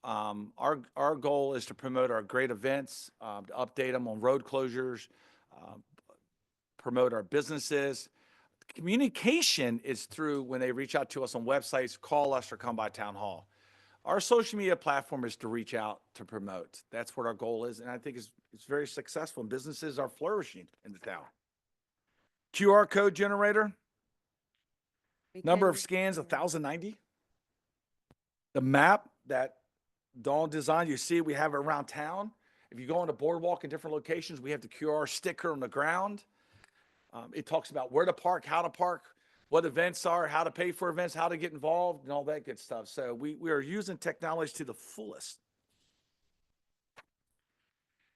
Our goal is to promote our great events, to update them on road closures, promote our businesses. Communication is through when they reach out to us on websites, call us, or come by town hall. Our social media platform is to reach out to promote. That's what our goal is, and I think it's very successful. And businesses are flourishing in the town. QR code generator. Number of scans, 1,090. The map that Dawn designed, you see we have it around town. If you go on the boardwalk in different locations, we have the QR sticker on the ground. It talks about where to park, how to park, what events are, how to pay for events, how to get involved, and all that good stuff. So we are using technology to the fullest.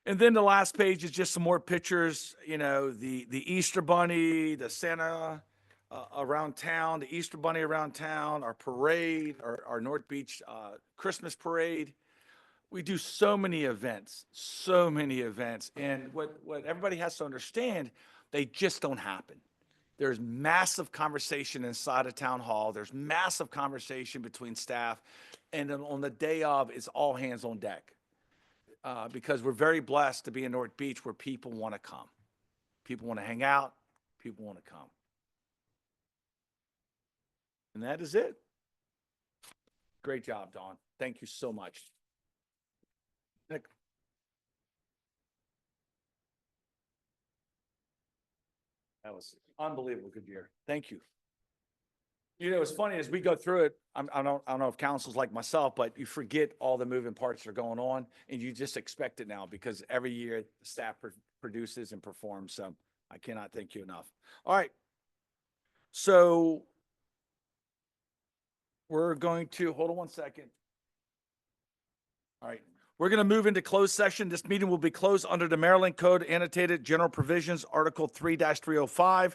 And then the last page is just some more pictures, the Easter Bunny, the Santa around town, the Easter Bunny around town, our parade, our North Beach Christmas parade. We do so many events. And what everybody has to understand, they just don't happen. There's massive conversation inside of town hall. There's massive conversation between staff. And then on the day of, it's all hands on deck. Because we're very blessed to be in North Beach where people want to come. People want to hang out. People want to come. And that is it. Great job, Dawn. Thank you so much. Nick. That was unbelievable good year. Thank you. It's funny as we go through it, I don't know if council's like myself, but you forget all the moving parts that are going on and you just expect it now because every year the staff produces and performs. So I cannot thank you enough. All right. So We're going to, hold on one second. All right, we're going to move into closed session. This meeting will be closed under the Maryland Code Annotated General Provisions, Article 3-305,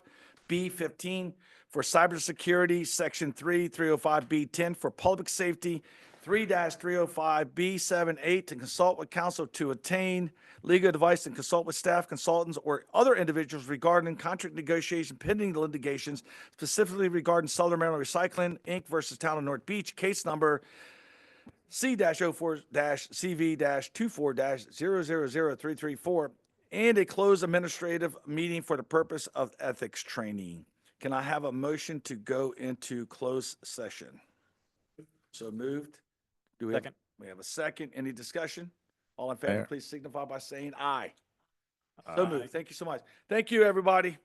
B15 for cybersecurity, Section 305B10 for public safety, 3-305B78 to consult with counsel to obtain legal advice and consult with staff, consultants, or other individuals regarding contract negotiation pending litigations, specifically regarding Southern Maryland Recycling, Inc. versus Town of North Beach, case number C-04-CV-24-000334, and a closed administrative meeting for the purpose of ethics training. Can I have a motion to go into closed session? So moved. Do we have, Second. we have a second? Any discussion? All in favor, Mayor. please signify by saying aye. So Aye. moved. Thank you so much. Thank you, everybody.